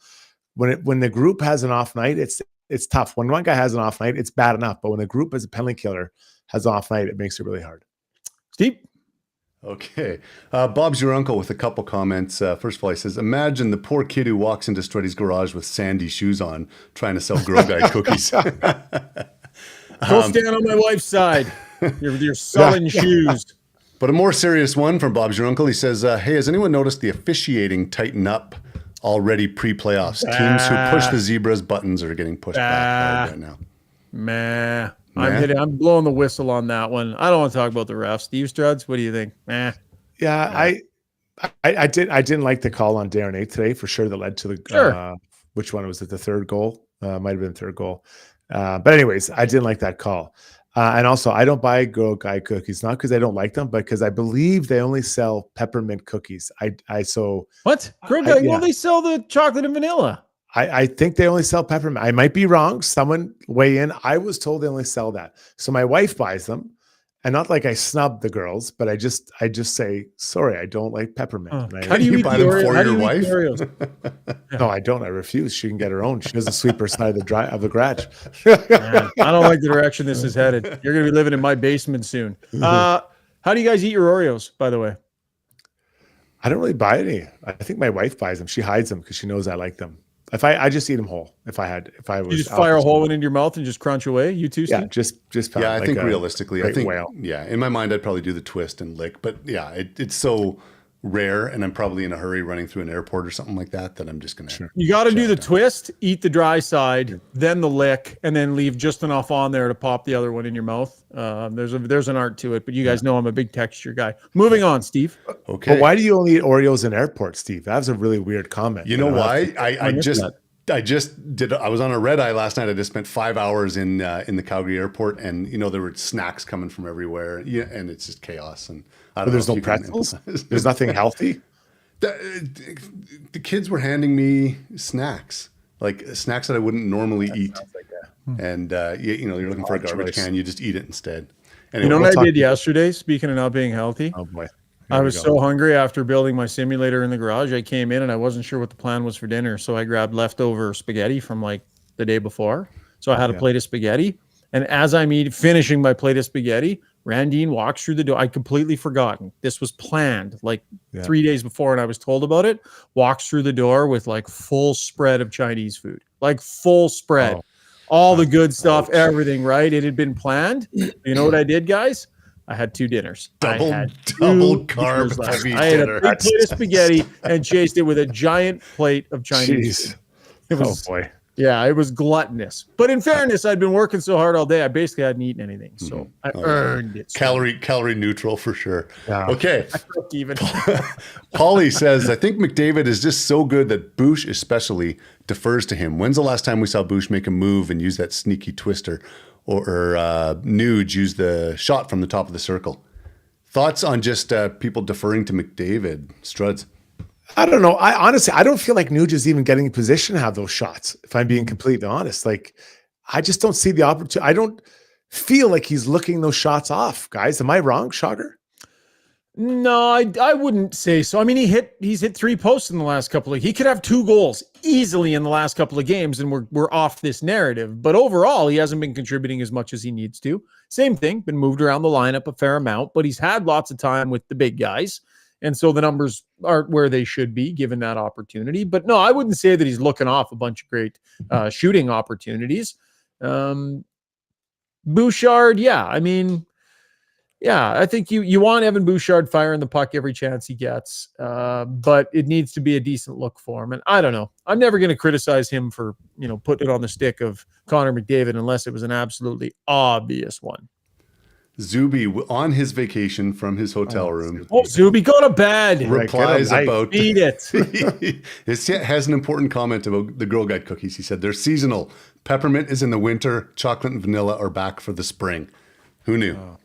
[SPEAKER 3] When the group has an off night, it's tough. When one guy has an off night, it's bad enough. But when the group as a penalty killer has an off night, it makes it really hard.
[SPEAKER 1] Steve?
[SPEAKER 9] Okay. Bob's your uncle with a couple comments. First of all, he says, imagine the poor kid who walks into Strudy's garage with sandy shoes on trying to sell Grow Guide cookies.
[SPEAKER 1] Go stand on my wife's side with your sullen shoes.
[SPEAKER 9] But a more serious one from Bob's your uncle. He says, hey, has anyone noticed the officiating tighten up already pre-playoffs. Teams who push the Zebras buttons are getting pushed back hard right now.
[SPEAKER 1] Meh. I'm blowing the whistle on that one. I don't want to talk about the refs. Steve Struds, what do you think? Meh.
[SPEAKER 3] Yeah, I didn't like the call on Darren 8 today for sure. That led to the which one was it? The third goal? Might have been the third goal. But anyways, I didn't like that call. And also, I don't buy Girl Guide cookies, not because I don't like them, but because I believe they only sell peppermint cookies.
[SPEAKER 1] What? Girl Guide? Well, they sell the chocolate and vanilla.
[SPEAKER 3] I think they only sell peppermint. I might be wrong. Someone weigh in. I was told they only sell that. So my wife buys them. And not like I snub the girls, but I just say, sorry, I don't like peppermint.
[SPEAKER 1] How do you
[SPEAKER 9] buy them for your wife?
[SPEAKER 3] No, I don't. I refuse. She can get her own. She doesn't sweep her side of the garage.
[SPEAKER 1] Man, I don't like the direction this is headed. You're going to be living in my basement soon. How do you guys eat your Oreos, by the way?
[SPEAKER 3] I don't really buy any. I think my wife buys them. She hides them because she knows I like them. I just eat them whole. If I was,
[SPEAKER 1] you just fire a hole into your mouth and just crunch away. You too, Steve?
[SPEAKER 3] Yeah, just.
[SPEAKER 9] Yeah, I think realistically, in my mind, I'd probably do the twist and lick. But yeah, it's so rare, and I'm probably in a hurry running through an airport or something like that I'm just gonna.
[SPEAKER 1] Sure. You got to do the twist, eat the dry side, then the lick, and then leave just enough on there to pop the other one in your mouth. There's an art to it, but you guys know I'm a big texture guy. Moving on, Steve.
[SPEAKER 3] Okay. But why do you only eat Oreos in airports, Steve? That was a really weird comment.
[SPEAKER 9] You know why? I was on a red eye last night. I just spent 5 hours in the Calgary airport, and there were snacks coming from everywhere. Yeah, and it's just chaos. And
[SPEAKER 3] there's no pretzels. There's nothing healthy.
[SPEAKER 9] The kids were handing me snacks, like snacks that I wouldn't normally eat. And you're looking for a garbage can, you just eat it instead. Anyway,
[SPEAKER 1] you know what I did yesterday? Speaking of not being healthy.
[SPEAKER 3] Oh boy.
[SPEAKER 1] I was so hungry after building my simulator in the garage. I came in and I wasn't sure what the plan was for dinner. So I grabbed leftover spaghetti from like the day before. So I had a plate of spaghetti. And as I'm finishing my plate of spaghetti, Randine walks through the door. I'd completely forgotten. This was planned like 3 days before, and I was told about it. Walks through the door with like full spread of Chinese food, like full spread. Oh. All the good stuff, everything, right? It had been planned. You know what I did, guys? I had 2 dinners.
[SPEAKER 9] Double carb heavy dinner.
[SPEAKER 1] I had a big plate of spaghetti and chased it with a giant plate of Chinese food. It was,
[SPEAKER 3] boy.
[SPEAKER 1] Yeah, it was gluttonous. But in fairness, I'd been working so hard all day, I basically hadn't eaten anything. So I earned it.
[SPEAKER 9] Calorie neutral for sure.
[SPEAKER 1] Yeah.
[SPEAKER 9] Okay.
[SPEAKER 1] I broke even.
[SPEAKER 9] Paulie says, I think McDavid is just so good that Bush especially defers to him. When's the last time we saw Bush make a move and use that sneaky twister? Or Nuge use the shot from the top of the circle? Thoughts on just people deferring to McDavid? Struds?
[SPEAKER 3] I don't know. I don't feel like Nuge is even getting in position to have those shots, if I'm being completely honest. Like, I just don't see the opportunity. I don't feel like he's looking those shots off, guys. Am I wrong, Shogger?
[SPEAKER 1] No, I wouldn't say so. I mean, he's hit 3 posts in the last couple of. He could have 2 goals easily in the last couple of games, and we're off this narrative. But overall, he hasn't been contributing as much as he needs to. Same thing, been moved around the lineup a fair amount, but he's had lots of time with the big guys, and so the numbers aren't where they should be given that opportunity. But no, I wouldn't say that he's looking off a bunch of great shooting opportunities. Bouchard, yeah, I mean. Yeah, I think you want Evan Bouchard firing the puck every chance he gets, but it needs to be a decent look for him. And I don't know. I'm never going to criticize him for putting it on the stick of Connor McDavid unless it was an absolutely obvious one.
[SPEAKER 9] Zuby on his vacation from his hotel room.
[SPEAKER 1] Oh, Zuby, go to bed.
[SPEAKER 9] Replies about
[SPEAKER 1] beat it.
[SPEAKER 9] It has an important comment about the Girl Guide cookies. He said they're seasonal. Peppermint is in the winter. Chocolate and vanilla are back for the spring. Who knew?
[SPEAKER 3] Oh.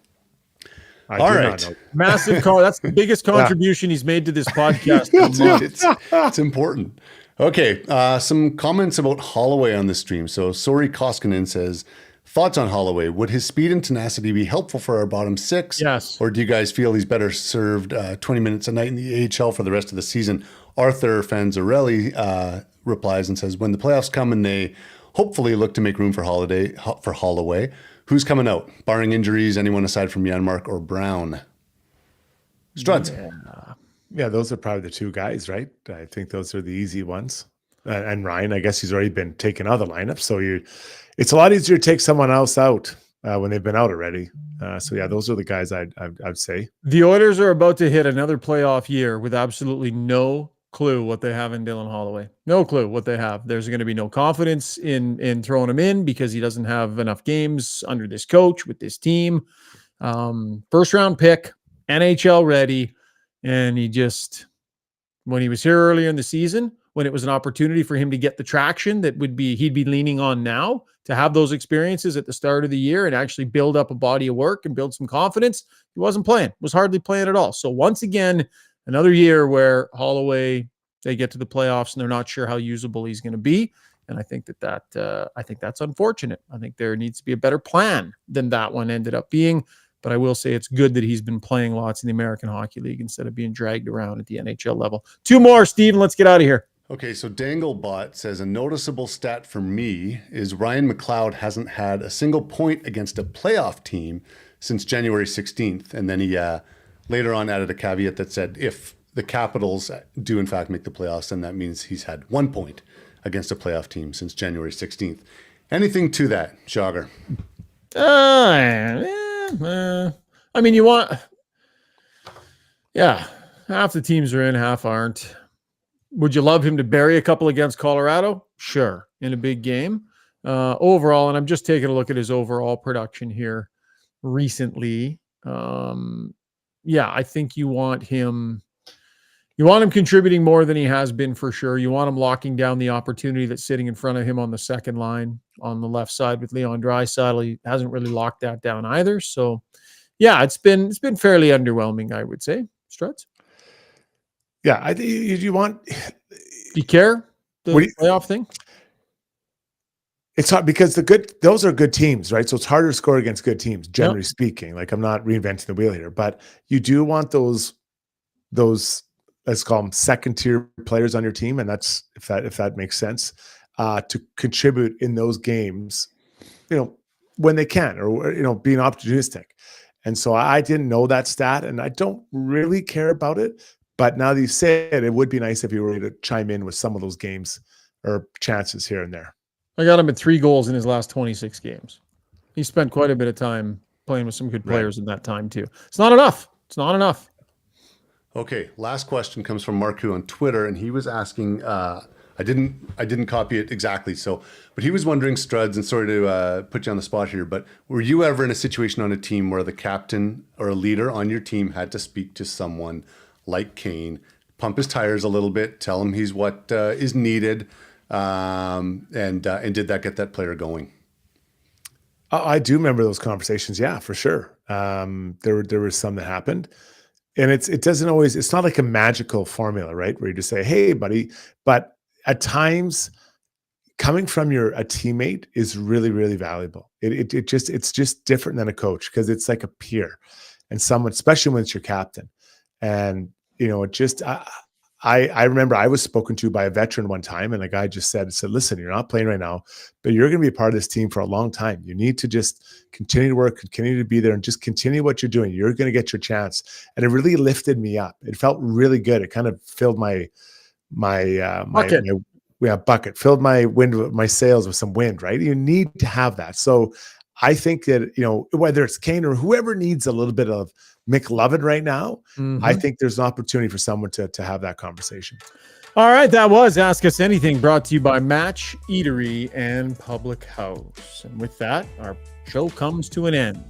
[SPEAKER 9] All right.
[SPEAKER 1] Massive call. That's the biggest contribution he's made to this podcast.
[SPEAKER 9] It's important. Okay. Some comments about Holloway on the stream. So Sori Koskinen says, thoughts on Holloway. Would his speed and tenacity be helpful for our bottom 6?
[SPEAKER 1] Yes.
[SPEAKER 9] Or do you guys feel he's better served 20 minutes a night in the AHL for the rest of the season? Arthur Fanzarelli replies and says, when the playoffs come and they hopefully look to make room for Holloway, who's coming out? Barring injuries, anyone aside from Janmark or Brown? Struds.
[SPEAKER 3] Yeah, those are probably the 2 guys, right? I think those are the easy ones. And Ryan, I guess he's already been taken out of the lineup. So it's a lot easier to take someone else out when they've been out already. So yeah, those are the guys I'd say.
[SPEAKER 1] The Oilers are about to hit another playoff year with absolutely no clue what they have in Dylan Holloway. No clue what they have. There's going to be no confidence in throwing him in because he doesn't have enough games under this coach with this team. First round pick, NHL ready. And he just, when he was here earlier in the season, when it was an opportunity for him to get the traction that he'd be leaning on now to have those experiences at the start of the year and actually build up a body of work and build some confidence, he wasn't playing, was hardly playing at all. So once again, another year where Holloway, they get to the playoffs and they're not sure how usable he's going to be. And I think I think that's unfortunate. I think there needs to be a better plan than that one ended up being. But I will say it's good that he's been playing lots in the American Hockey League instead of being dragged around at the NHL level. 2 more, Steven. Let's get out of here.
[SPEAKER 9] Okay, so Danglebot says a noticeable stat for me is Ryan McLeod hasn't had a single point against a playoff team since January 16th. And then he later on added a caveat that said if the Capitals do in fact make the playoffs, then that means he's had 1 point against a playoff team since January 16th. Anything to that, Shogger?
[SPEAKER 1] I mean, half the teams are in, half aren't. Would you love him to bury a couple against Colorado? Sure, in a big game. Overall, and I'm just taking a look at his overall production here recently. I think you want him contributing more than he has been for sure. You want him locking down the opportunity that's sitting in front of him on the second line on the left side with Leon Draisaitl. He hasn't really locked that down either. So, yeah, it's been fairly underwhelming, I would say. Struts?
[SPEAKER 3] Yeah, I think you want.
[SPEAKER 1] Do you care the playoff thing?
[SPEAKER 3] It's hard because those are good teams, right? So it's harder to score against good teams, generally speaking. Like I'm not reinventing the wheel here, but you do want those let's call them second tier players on your team, and that's if that makes sense, to contribute in those games, when they can, or being opportunistic. And so I didn't know that stat, and I don't really care about it. But now that you say it would be nice if you were to chime in with some of those games or chances here and there.
[SPEAKER 1] I got him at 3 goals in his last 26 games. He spent quite a bit of time playing with some good players in that time too. It's not enough.
[SPEAKER 9] Okay, last question comes from Marku on Twitter, and he was asking. I didn't copy it exactly, but he was wondering, Struds, and sorry to put you on the spot here, but were you ever in a situation on a team where the captain or a leader on your team had to speak to someone like Kane, pump his tires a little bit, tell him he's what is needed, and did that get that player going?
[SPEAKER 3] I do remember those conversations. Yeah, for sure. There was some that happened, and it doesn't always. It's not like a magical formula, right? Where you just say, "Hey, buddy," but at times, coming from a teammate is really, really valuable. It's just different than a coach because it's like a peer, and someone, especially when it's your captain. And, I remember I was spoken to by a veteran one time, and a guy just said, listen, you're not playing right now, but you're going to be a part of this team for a long time. You need to just continue to work, continue to be there, and just continue what you're doing. You're going to get your chance. And it really lifted me up. It felt really good. It kind of filled my bucket, filled my sails with some wind, right? You need to have that. So I think that, whether it's Kane or whoever needs a little bit of McLovin right now, I think there's an opportunity for someone to have that conversation.
[SPEAKER 1] All right, that was Ask Us Anything, brought to you by Match Eatery and Public House. And with that, our show comes to an end.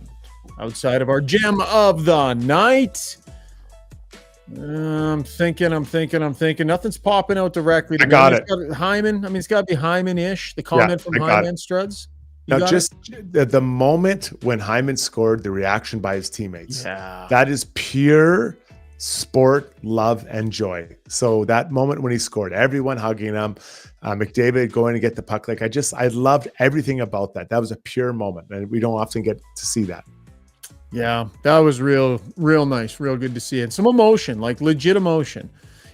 [SPEAKER 1] Outside of our gem of the night, I'm thinking. Nothing's popping out directly.
[SPEAKER 3] I got it.
[SPEAKER 1] Hyman. I mean, it's got to be Hyman-ish. The comment from Hyman, Struds.
[SPEAKER 3] Now, just the moment when Hyman scored, the reaction by his teammates, that is pure sport, love, and joy. So that moment when he scored, everyone hugging him, McDavid going to get the puck. I loved everything about that. That was a pure moment, and we don't often get to see that.
[SPEAKER 1] Yeah, that was real nice, real good to see. And some emotion, like legit emotion.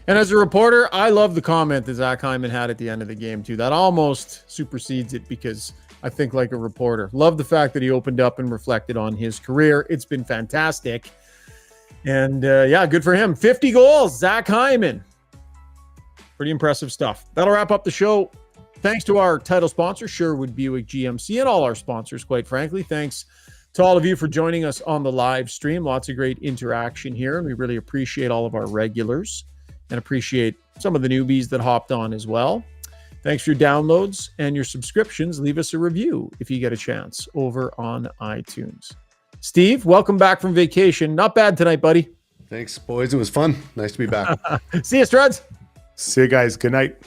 [SPEAKER 1] And as a reporter, I love the comment that Zach Hyman had at the end of the game too. That almost supersedes it because I think like a reporter. Love the fact that he opened up and reflected on his career. It's been fantastic. And good for him. 50 goals, Zach Hyman. Pretty impressive stuff. That'll wrap up the show. Thanks to our title sponsor, Sherwood Buick GMC, and all our sponsors, quite frankly. Thanks to all of you for joining us on the live stream. Lots of great interaction here, and we really appreciate all of our regulars. and appreciate some of the newbies that hopped on as well. Thanks for your downloads and your subscriptions. Leave us a review if you get a chance over on iTunes. Steve, welcome back from vacation. Not bad tonight, buddy.
[SPEAKER 9] Thanks, boys. It was fun. Nice to be back.
[SPEAKER 1] See you, Struds.
[SPEAKER 3] See you guys. Good night.